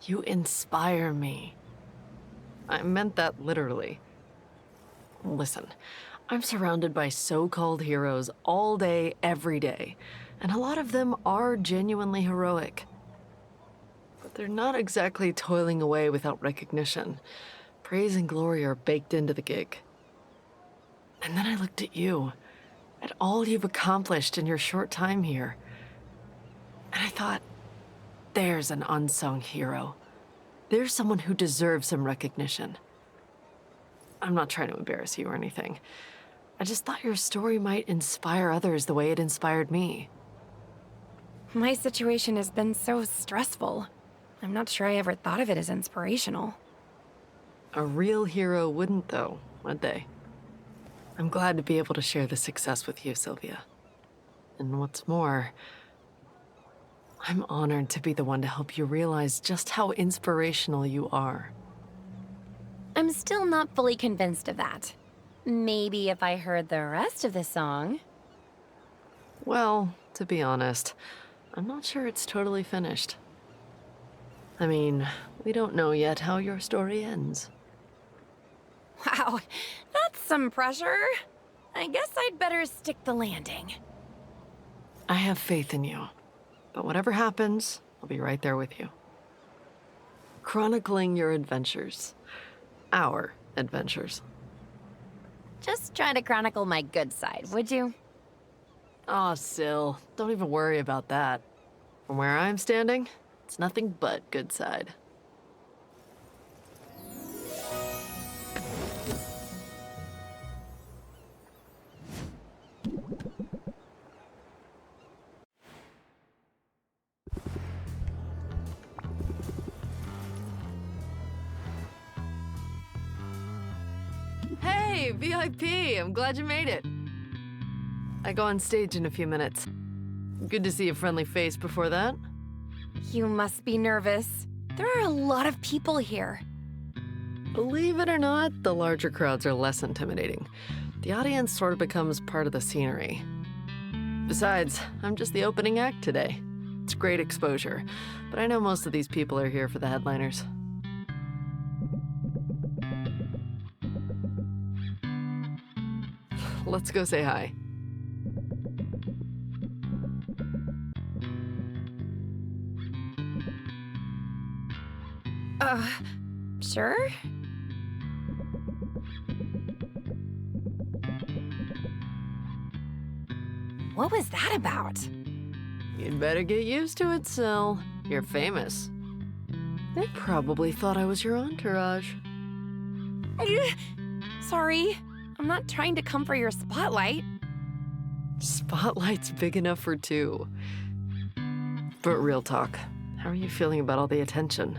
S10: You inspire me. I meant that literally. Listen, I'm surrounded by so-called heroes all day, every day, and a lot of them are genuinely heroic. But they're not exactly toiling away without recognition. Praise and glory are baked into the gig. And then I looked at you, at all you've accomplished in your short time here. And I thought, there's an unsung hero. There's someone who deserves some recognition. I'm not trying to embarrass you or anything. I just thought your story might inspire others the way it inspired me.
S2: My situation has been so stressful. I'm not sure I ever thought of it as inspirational.
S10: A real hero wouldn't, though, would they? I'm glad to be able to share the success with you, Sylvia. And what's more, I'm honored to be the one to help you realize just how inspirational you are.
S2: I'm still not fully convinced of that. Maybe if I heard the rest of the song.
S10: Well, to be honest, I'm not sure it's totally finished. I mean, we don't know yet how your story ends.
S2: Wow, that's some pressure. I guess I'd better stick the landing.
S10: I have faith in you, but whatever happens, I'll be right there with you. Chronicling your adventures. Our adventures.
S2: Just try to chronicle my good side, would you?
S10: Aw, Syl, don't even worry about that. From where I'm standing, it's nothing but good side. Hey, VIP! I'm glad you made it. I go on stage in a few minutes. Good to see a friendly face before that.
S8: You must be nervous. There are a lot of people here.
S10: Believe it or not, the larger crowds are less intimidating. The audience sort of becomes part of the scenery. Besides, I'm just the opening act today. It's great exposure, but I know most of these people are here for the headliners. Let's go say hi.
S8: Sure? What was that about?
S10: You'd better get used to it, Syl. You're famous. They probably thought I was your entourage.
S8: Sorry, I'm not trying to come for your spotlight.
S10: Spotlight's big enough for two. But real talk, how are you feeling about all the attention?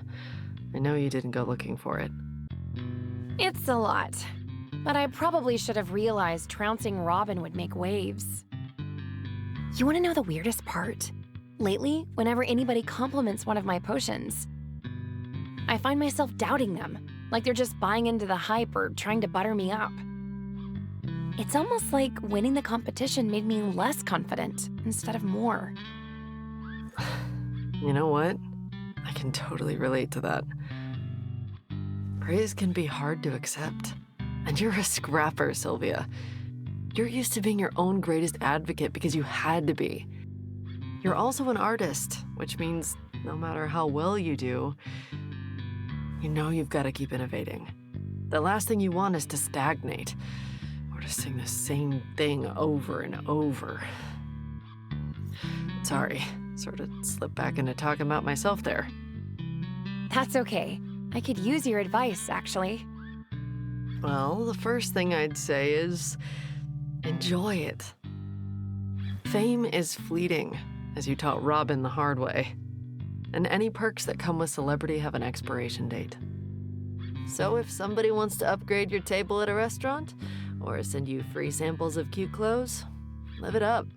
S10: I know you didn't go looking for it.
S8: It's a lot, but I probably should have realized trouncing Robin would make waves. You want to know the weirdest part? Lately, whenever anybody compliments one of my potions, I find myself doubting them, like they're just buying into the hype or trying to butter me up. It's almost like winning the competition made me less confident instead of more.
S10: You know what? I can totally relate to that. Praise can be hard to accept. And you're a scrapper, Sylvia. You're used to being your own greatest advocate because you had to be. You're also an artist, which means no matter how well you do, you know you've got to keep innovating. The last thing you want is to stagnate, or to sing the same thing over and over. Sorry, sort of slipped back into talking about myself there.
S8: That's okay. I could use your advice, actually.
S10: Well, the first thing I'd say is enjoy it. Fame is fleeting, as you taught Robin the hard way. And any perks that come with celebrity have an expiration date. So if somebody wants to upgrade your table at a restaurant, or send you free samples of cute clothes, live it up.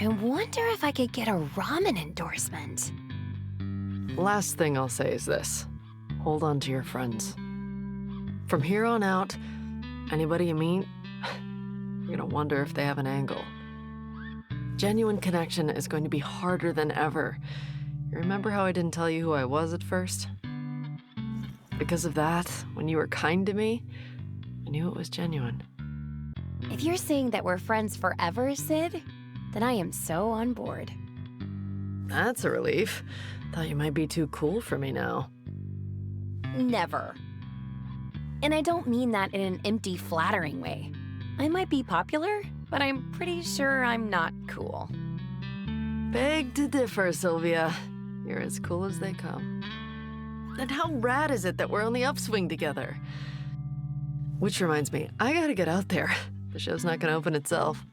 S8: I wonder if I could get a ramen endorsement.
S10: Last thing I'll say is this. Hold on to your friends. From here on out, anybody you meet, you're gonna wonder if they have an angle. Genuine connection is going to be harder than ever. You remember how I didn't tell you who I was at first? Because of that, when you were kind to me, I knew it was genuine.
S8: If you're saying that we're friends forever, Sid, then I am so on board.
S10: That's a relief. Thought you might be too cool for me now.
S8: Never. And I don't mean that in an empty, flattering way. I might be popular, but I'm pretty sure I'm not cool.
S10: Beg to differ, Sylvia. You're as cool as they come. And how rad is it that we're on the upswing together? Which reminds me, I gotta get out there. The show's not gonna open itself.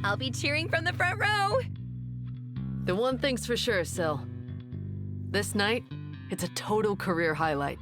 S8: I'll be cheering from the front row.
S10: The one thing's for sure, Syl. This night, it's a total career highlight.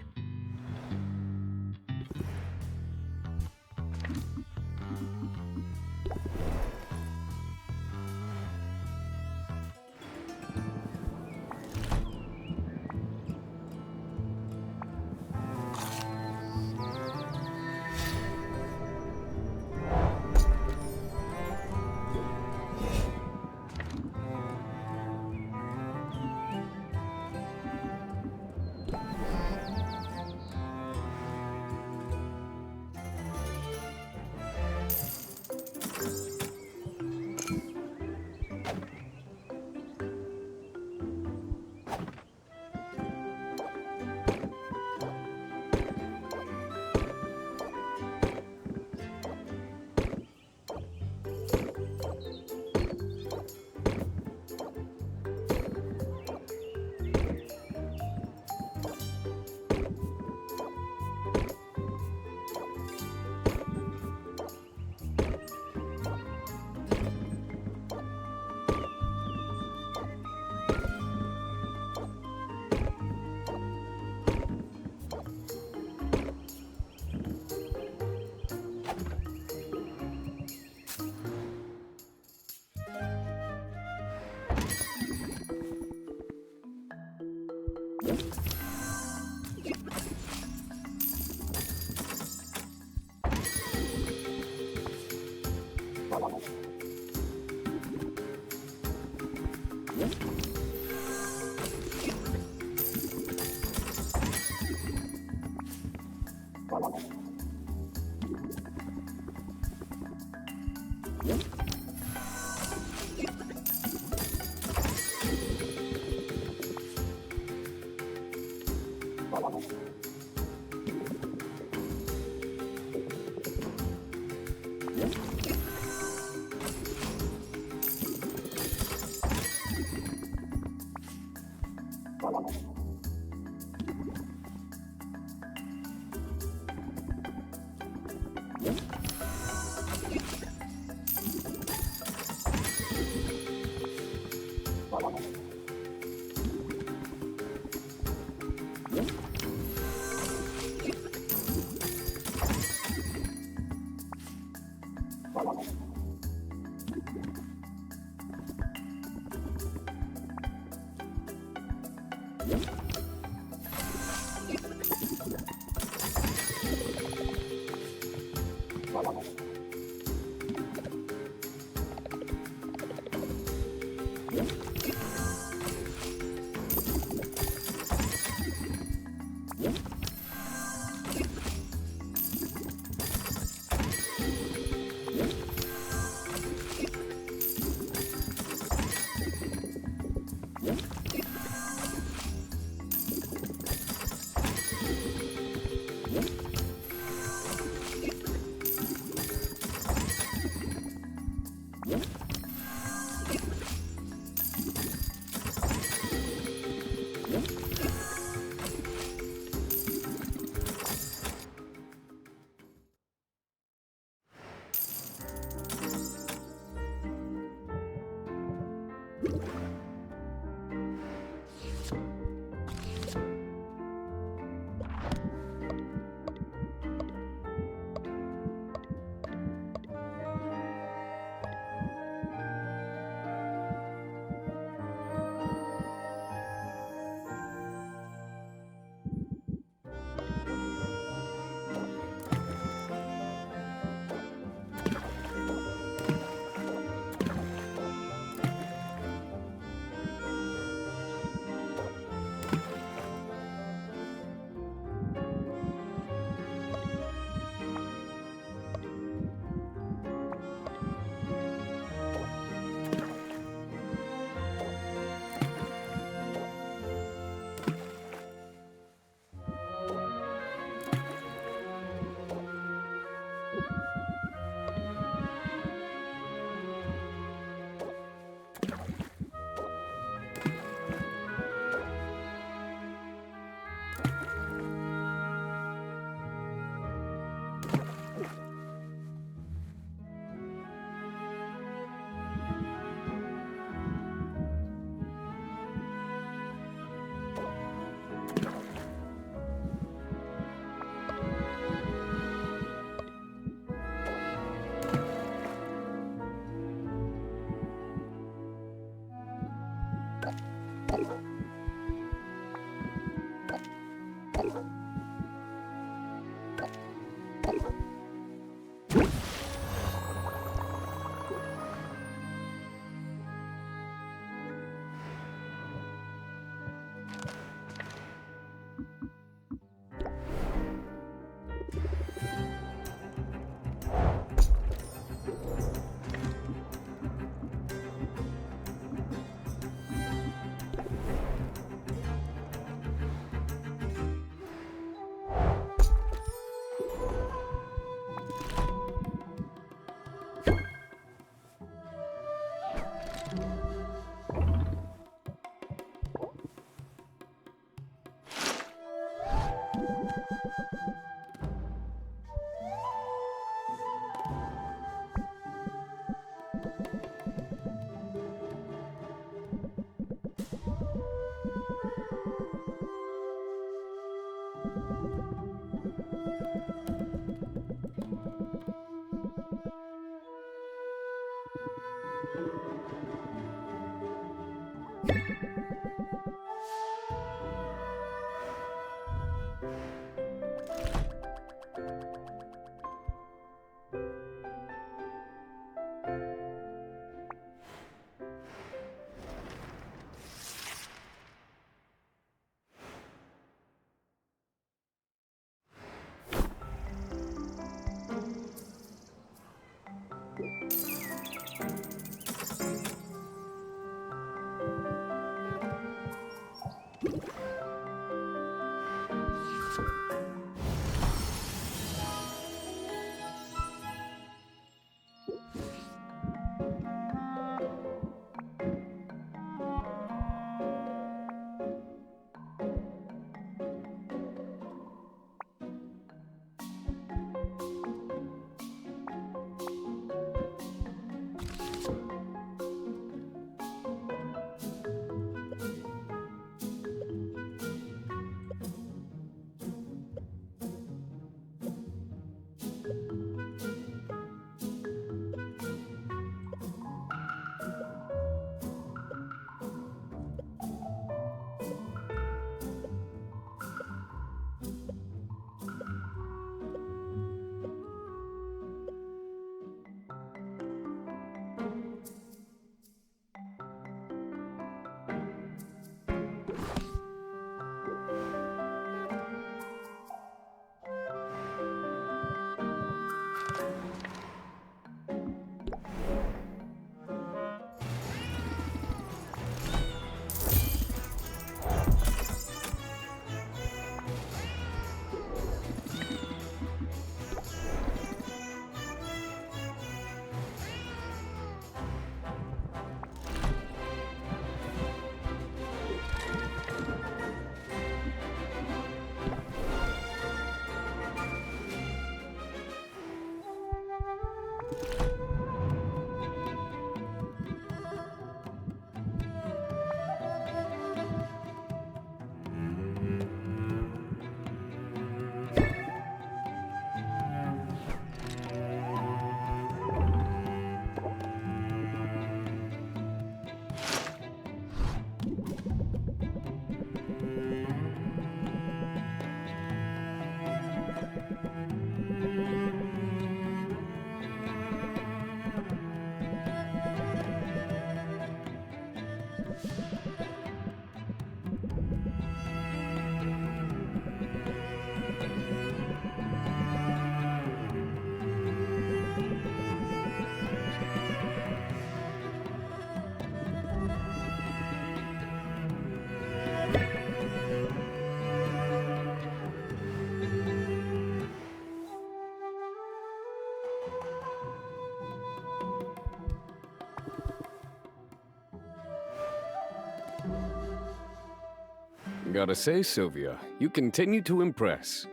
S12: gotta say, Sylvia, you continue to impress.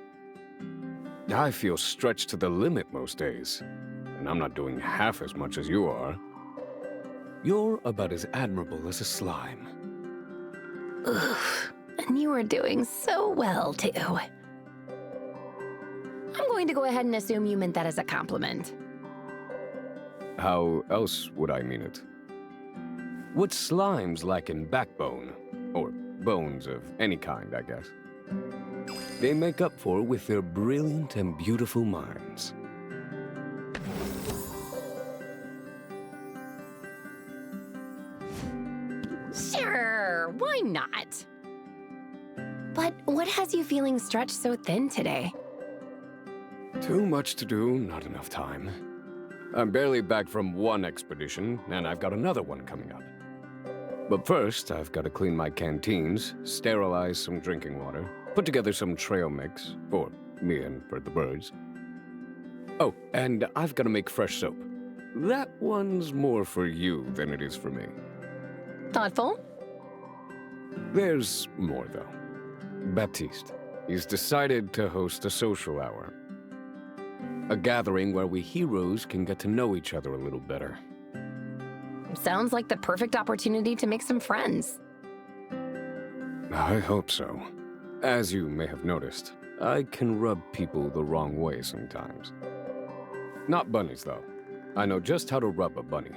S12: I feel stretched to the limit most days, and I'm not doing half as much as you are. You're about as admirable as a slime.
S2: Oof. And you are doing so well, too. I'm going to go ahead and assume you meant that as a compliment.
S12: How else would I mean it? What slimes lack in backbone, or bones of any kind, I guess, they make up for with their brilliant and beautiful minds.
S2: Sure, why not? But what has you feeling stretched so thin today?
S12: Too much to do, not enough time. I'm barely back from one expedition, and I've got another one coming up. But first, I've got to clean my canteens, sterilize some drinking water, put together some trail mix, for me and for the birds. Oh, and I've got to make fresh soap. That one's more for you than it is for me.
S2: Thoughtful?
S12: There's more, though. Baptiste. He's decided to host a social hour. A gathering where we heroes can get to know each other a little better.
S2: Sounds like the perfect opportunity to make some friends.
S12: I hope so. As you may have noticed, I can rub people the wrong way sometimes. Not bunnies, though. I know just how to rub a bunny.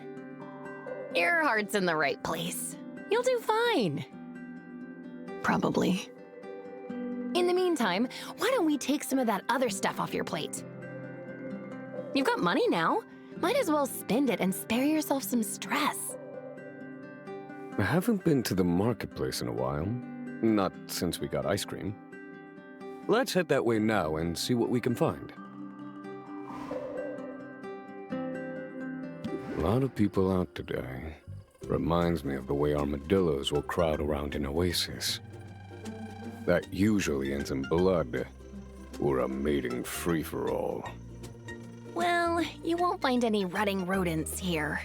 S2: Your heart's in the right place. You'll do fine. Probably. In the meantime, why don't we take some of that other stuff off your plate? You've got money now. Might as well spend it and spare yourself some stress.
S12: I haven't been to the marketplace in a while. Not since we got ice cream. Let's head that way now and see what we can find. A lot of people out today. Reminds me of the way armadillos will crowd around an oasis. That usually ends in blood, or a mating free-for-all.
S2: Well, you won't find any rutting rodents here.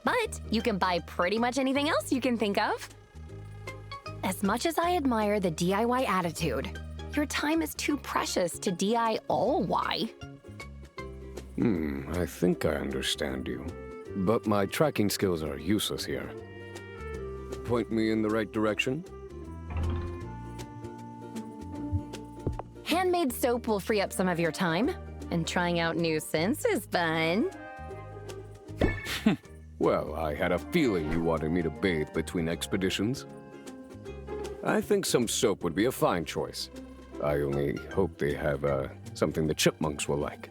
S2: But you can buy pretty much anything else you can think of. As much as I admire the DIY attitude, your time is too precious to DI all Y.
S12: I think I understand you. But my tracking skills are useless here. Point me in the right direction?
S2: Handmade soap will free up some of your time, and trying out new scents is fun.
S12: Well, I had a feeling you wanted me to bathe between expeditions. I think some soap would be a fine choice. I only hope they have something the chipmunks will like.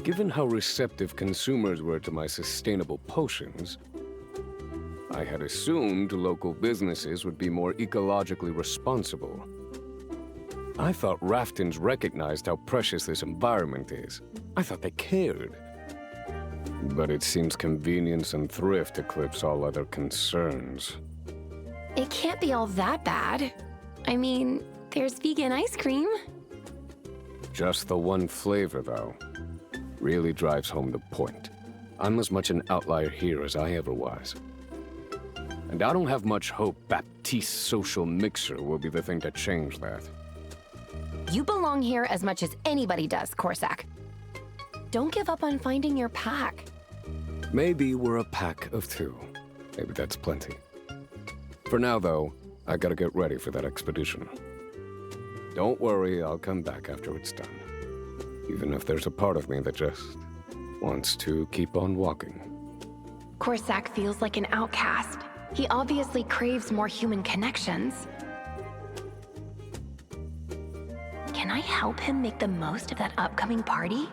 S12: Given how receptive consumers were to my sustainable potions, I had assumed local businesses would be more ecologically responsible. I thought Raftans recognized how precious this environment is. I thought they cared. But it seems convenience and thrift eclipse all other concerns.
S2: It can't be all that bad. I mean, there's vegan ice cream.
S12: Just the one flavor, though, really drives home the point. I'm as much an outlier here as I ever was. And I don't have much hope Baptiste's social mixer will be the thing to change that.
S2: You belong here as much as anybody does, Corsac. Don't give up on finding your pack.
S12: Maybe we're a pack of two. Maybe that's plenty. For now, though, I gotta get ready for that expedition. Don't worry, I'll come back after it's done. Even if there's a part of me that just wants to keep on walking.
S2: Corsac feels like an outcast. He obviously craves more human connections. Can I help him make the most of that upcoming party?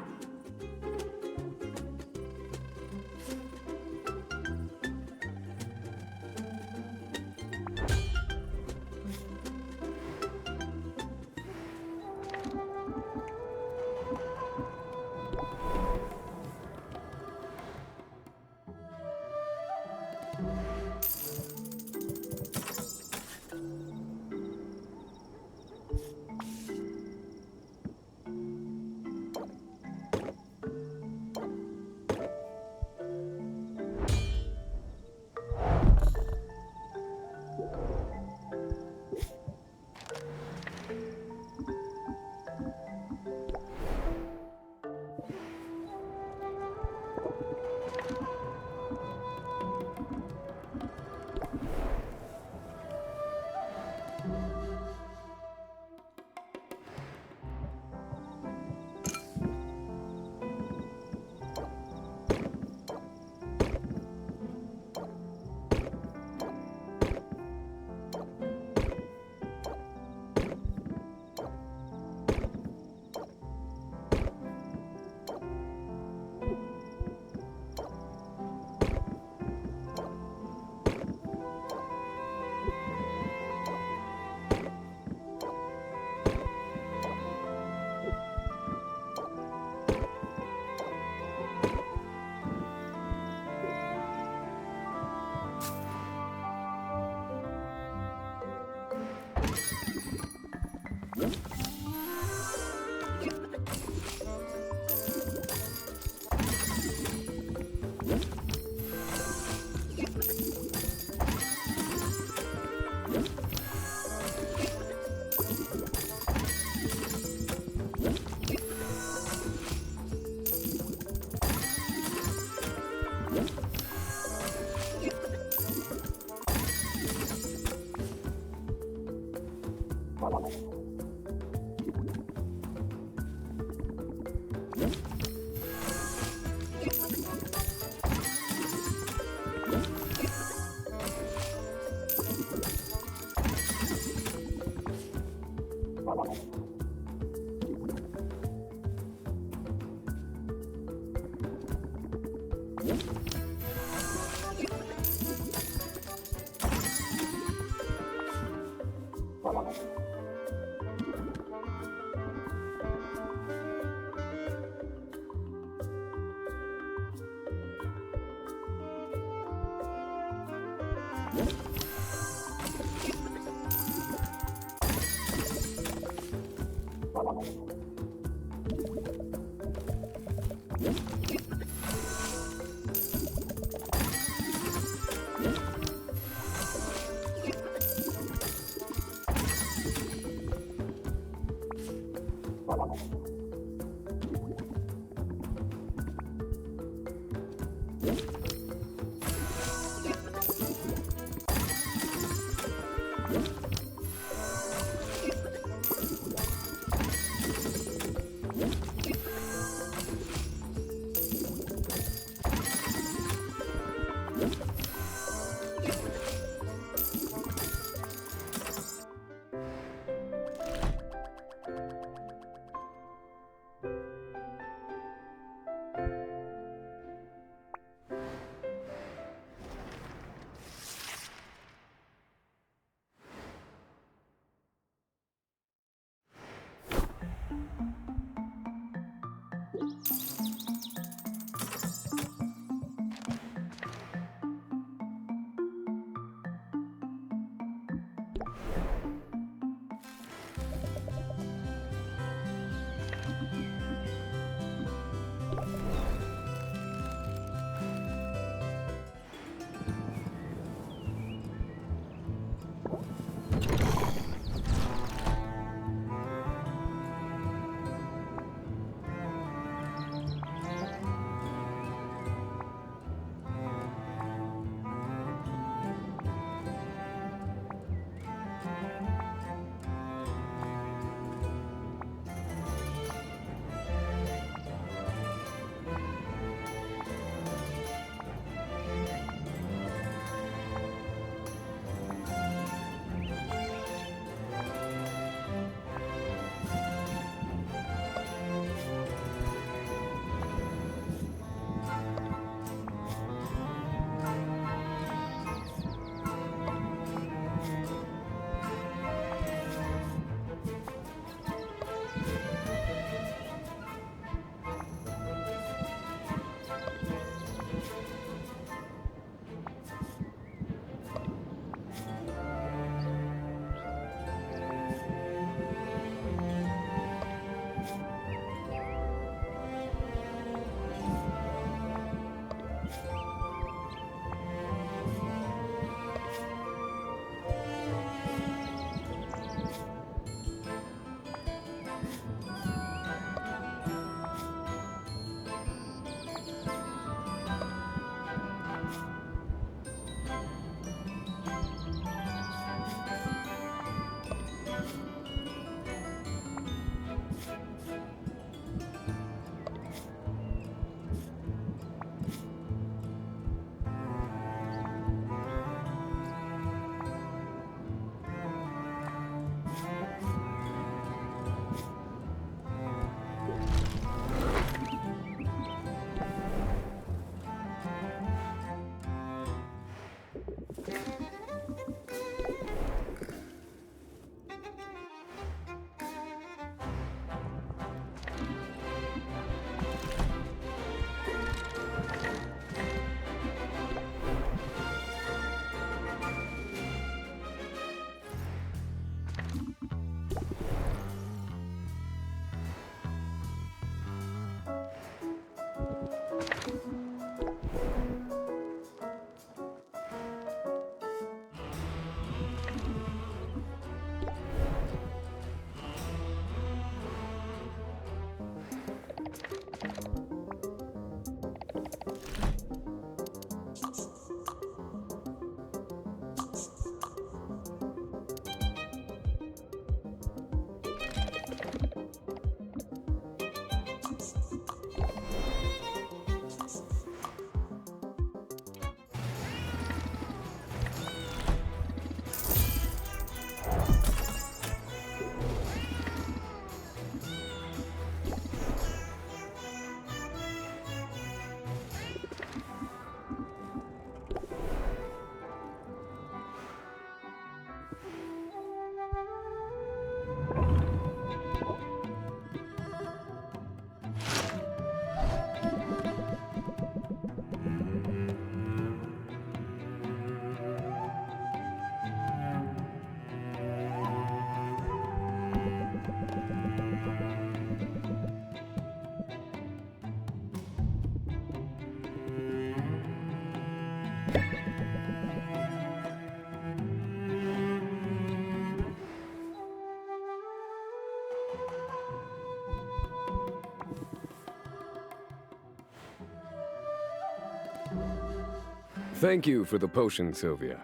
S12: Thank you for the potion, Sylvia.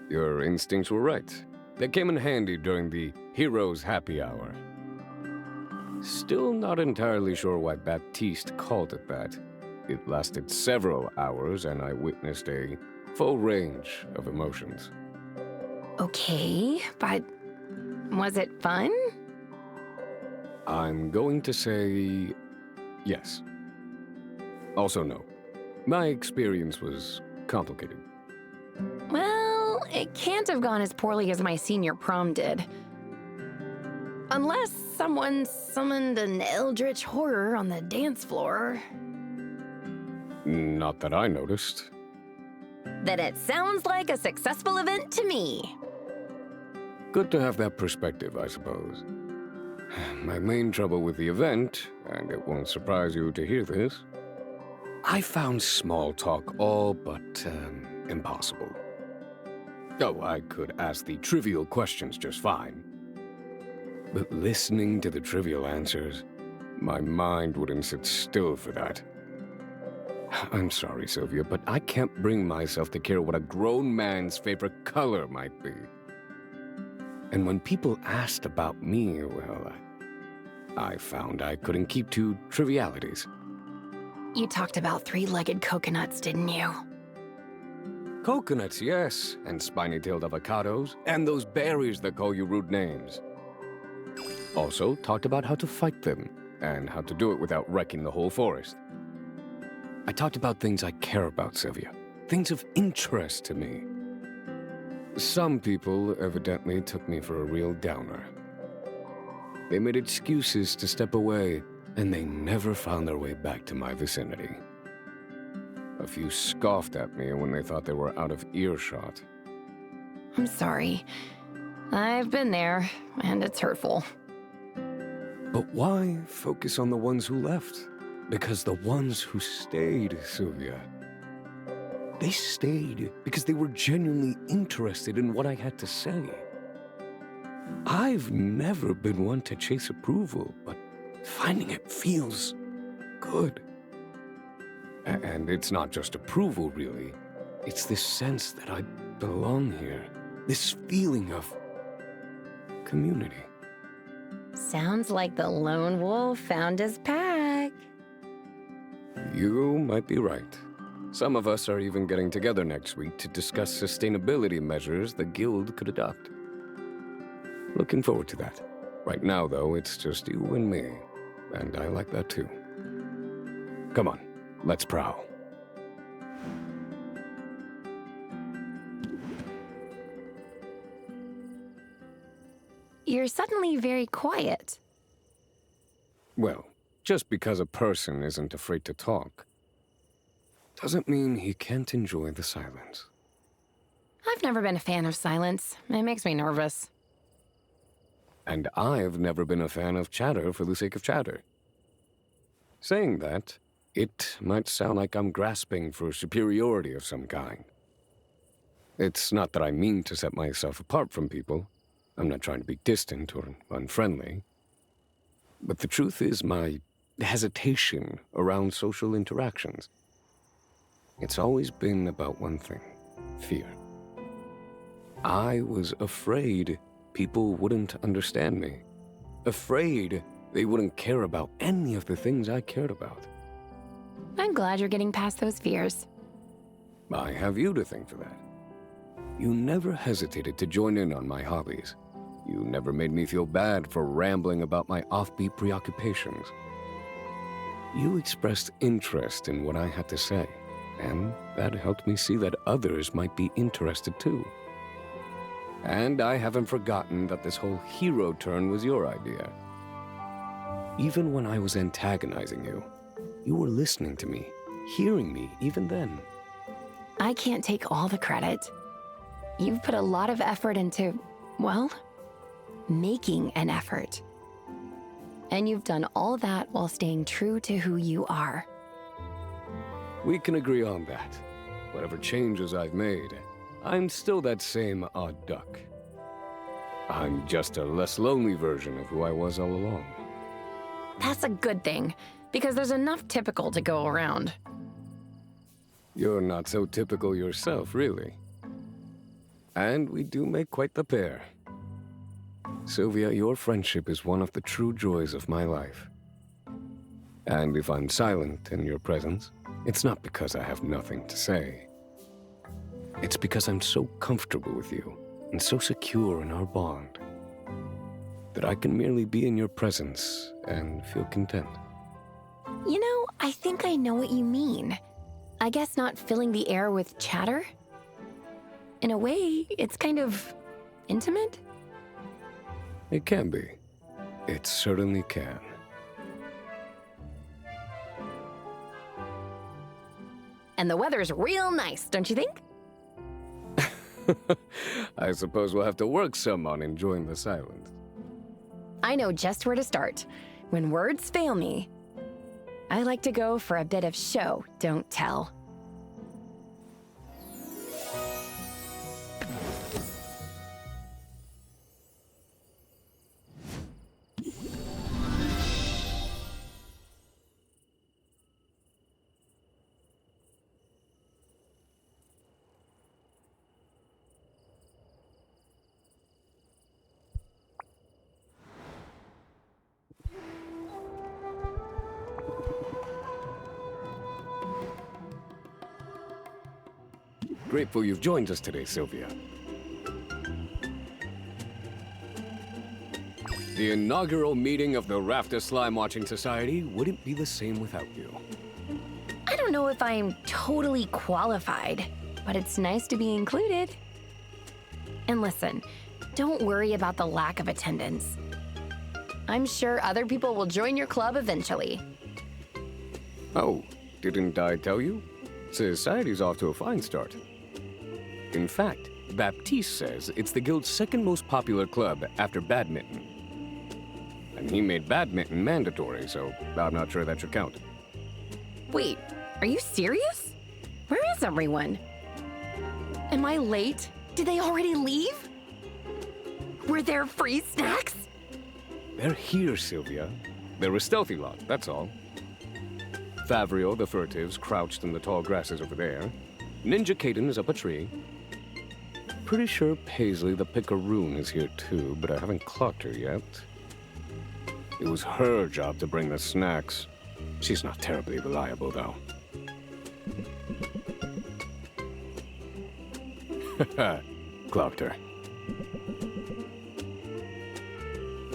S12: Your instincts were right. They came in handy during the Heroes Happy Hour. Still not entirely sure why Baptiste called it that. It lasted several hours, and I witnessed a full range of emotions.
S2: Okay, but was it fun?
S12: I'm going to say yes. Also, no. My experience was complicated.
S2: Well, it can't have gone as poorly as my senior prom did. Unless someone summoned an eldritch horror on the dance floor.
S12: Not that I noticed.
S2: Then it sounds like a successful event to me.
S12: Good to have that perspective, I suppose. My main trouble with the event, and it won't surprise you to hear this, I found small talk all but impossible. Oh, I could ask the trivial questions just fine. But listening to the trivial answers, my mind wouldn't sit still for that. I'm sorry, Sylvia, but I can't bring myself to care what a grown man's favorite color might be. And when people asked about me, well, I found I couldn't keep to trivialities.
S2: You talked about three-legged coconuts, didn't you?
S12: Coconuts, yes, and spiny-tailed avocados, and those berries that call you rude names. Also talked about how to fight them, and how to do it without wrecking the whole forest. I talked about things I care about, Sylvia. Things of interest to me. Some people evidently took me for a real downer. They made excuses to step away, and they never found their way back to my vicinity. A few scoffed at me when they thought they were out of earshot.
S2: I'm sorry. I've been there, and it's hurtful.
S12: But why focus on the ones who left? Because the ones who stayed, Sylvia, they stayed because they were genuinely interested in what I had to say. I've never been one to chase approval, but finding it feels good. And it's not just approval, really. It's this sense that I belong here. This feeling of community.
S2: Sounds like the lone wolf found his pack.
S12: You might be right. Some of us are even getting together next week to discuss sustainability measures the guild could adopt. Looking forward to that. Right now, though, it's just you and me. And I like that too. Come on, let's prowl.
S2: You're suddenly very quiet.
S12: Well, just because a person isn't afraid to talk doesn't mean he can't enjoy the silence.
S2: I've never been a fan of silence. It makes me nervous.
S12: And I've never been a fan of chatter for the sake of chatter. Saying that, it might sound like I'm grasping for superiority of some kind. It's not that I mean to set myself apart from people. I'm not trying to be distant or unfriendly. But the truth is my hesitation around social interactions. It's always been about one thing: fear. I was afraid people wouldn't understand me. Afraid they wouldn't care about any of the things I cared about.
S2: I'm glad you're getting past those fears.
S12: I have you to thank for that. You never hesitated to join in on my hobbies. You never made me feel bad for rambling about my offbeat preoccupations. You expressed interest in what I had to say, and that helped me see that others might be interested too. And I haven't forgotten that this whole hero turn was your idea. Even when I was antagonizing you, you were listening to me, hearing me even then.
S2: I can't take all the credit. You've put a lot of effort into, well, making an effort. And you've done all that while staying true to who you are.
S12: We can agree on that. Whatever changes I've made, I'm still that same odd duck. I'm just a less lonely version of who I was all along.
S2: That's a good thing, because there's enough typical to go around.
S12: You're not so typical yourself, really. And we do make quite the pair. Sylvia, your friendship is one of the true joys of my life. And if I'm silent in your presence, it's not because I have nothing to say. It's because I'm so comfortable with you and so secure in our bond that I can merely be in your presence and feel content.
S2: You know, I think I know what you mean. I guess not filling the air with chatter? In a way, it's kind of intimate?
S12: It can be. It certainly can.
S2: And the weather's real nice, don't you think?
S12: I suppose we'll have to work some on enjoying the silence.
S2: I know just where to start. When words fail me, I like to go for a bit of show, don't tell.
S12: Grateful you've joined us today, Sylvia. The inaugural meeting of the Rafta Slime Watching Society wouldn't be the same without you.
S2: I don't know if I'm totally qualified, but it's nice to be included. And listen, don't worry about the lack of attendance. I'm sure other people will join your club eventually.
S12: Oh, didn't I tell you? Society's off to a fine start. In fact, Baptiste says it's the guild's second most popular club after badminton. And he made badminton mandatory, so I'm not sure that should count.
S2: Wait, are you serious? Where is everyone? Am I late? Did they already leave? Were there free snacks?
S12: They're here, Sylvia. They're a stealthy lot, that's all. Favrio, the furtive's crouched in the tall grasses over there. Ninja Caden is up a tree. Pretty sure Paisley the Picaroon is here too, but I haven't clocked her yet. It was her job to bring the snacks. She's not terribly reliable, though. Clocked her.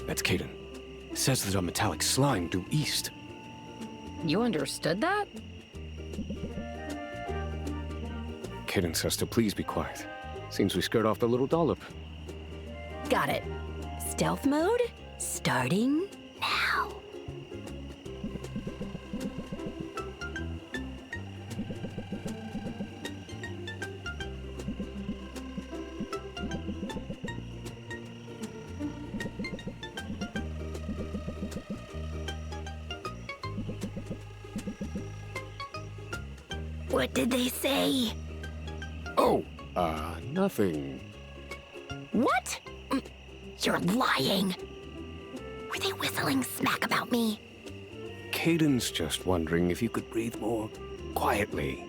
S12: That's Caden. Says there's a metallic slime due east.
S2: You understood that?
S12: Caden says to please be quiet. Seems we scared off the little dollop.
S2: Got it. Stealth mode? Starting now. What did they say?
S12: Oh, nothing.
S2: What? You're lying. Were they whistling smack about me?
S12: Caden's just wondering if you could breathe more quietly.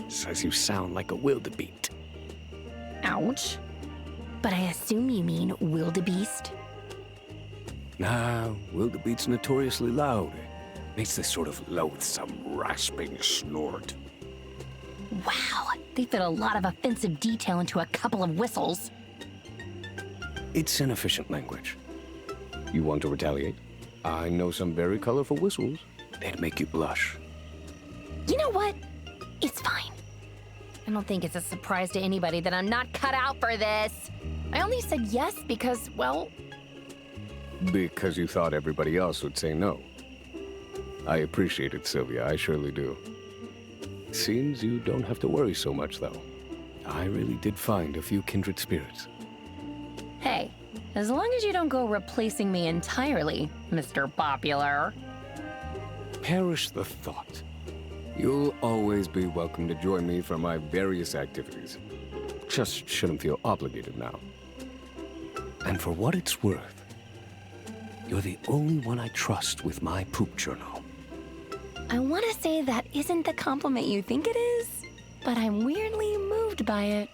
S12: Says you sound like a wildebeest.
S2: Ouch. But I assume you mean wildebeest?
S12: Nah, wildebeest's notoriously loud. Makes this sort of loathsome, rasping snort.
S2: Wow, they fit a lot of offensive detail into a couple of whistles.
S12: It's inefficient language. You want to retaliate? I know some very colorful whistles. They'd make you blush.
S2: You know what? It's fine. I don't think it's a surprise to anybody that I'm not cut out for this. I only said yes because, well...
S12: Because you thought everybody else would say no. I appreciate it, Sylvia, I surely do. Seems you don't have to worry so much, though. I really did find a few kindred spirits.
S2: Hey, as long as you don't go replacing me entirely, Mr. Popular.
S12: Perish the thought. You'll always be welcome to join me for my various activities. Just shouldn't feel obligated now. And for what it's worth, you're the only one I trust with my poop journal.
S2: I want to say that isn't the compliment you think it is, but I'm weirdly moved by it.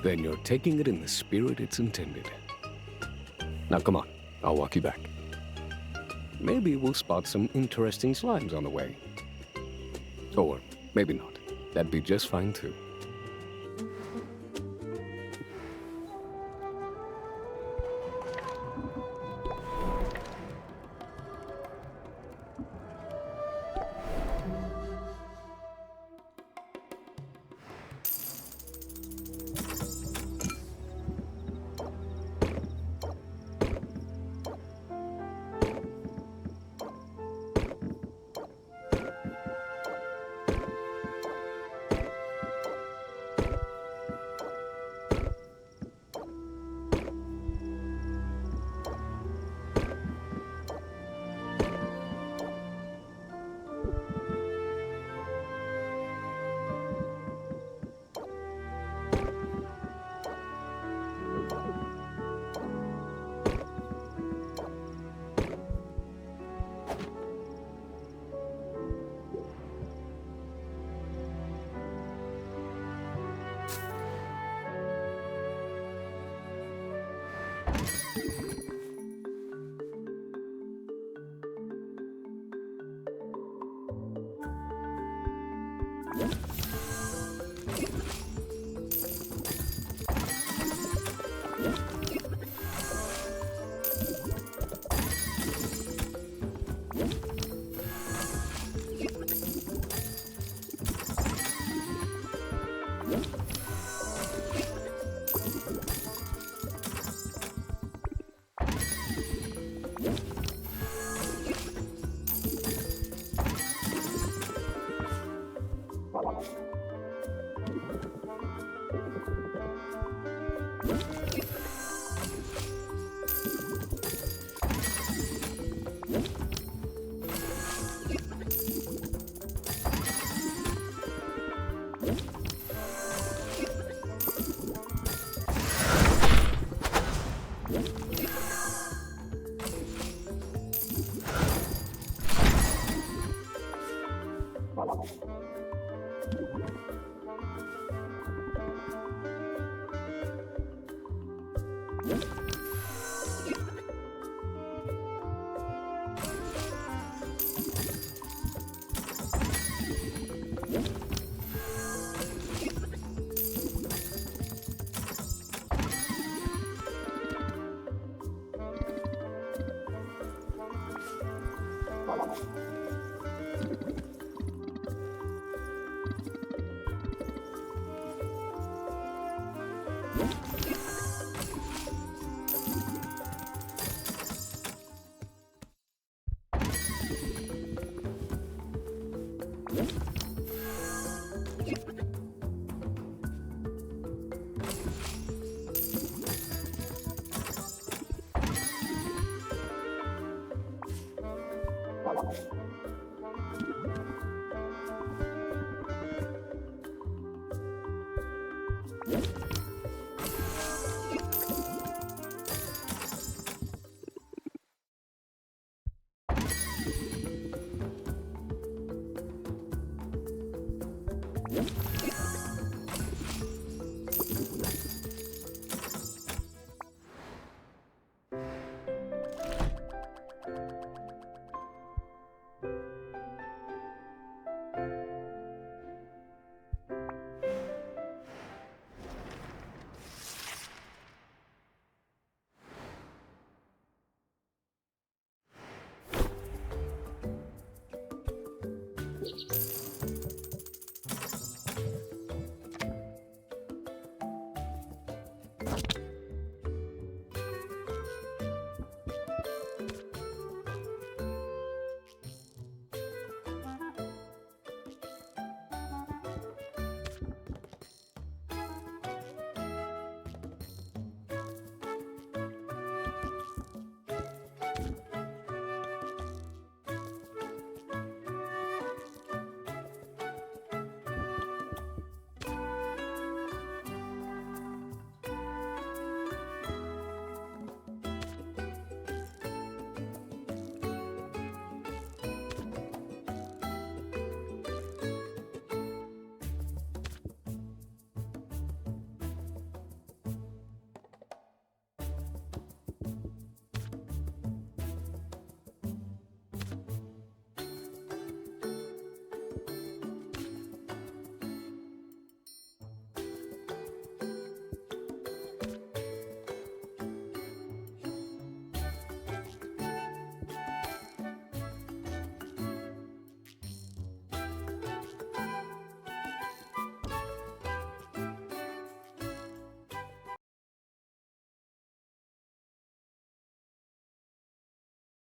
S12: Then you're taking it in the spirit it's intended. Now come on, I'll walk you back. Maybe we'll spot some interesting slimes on the way. Or maybe not. That'd be just fine too.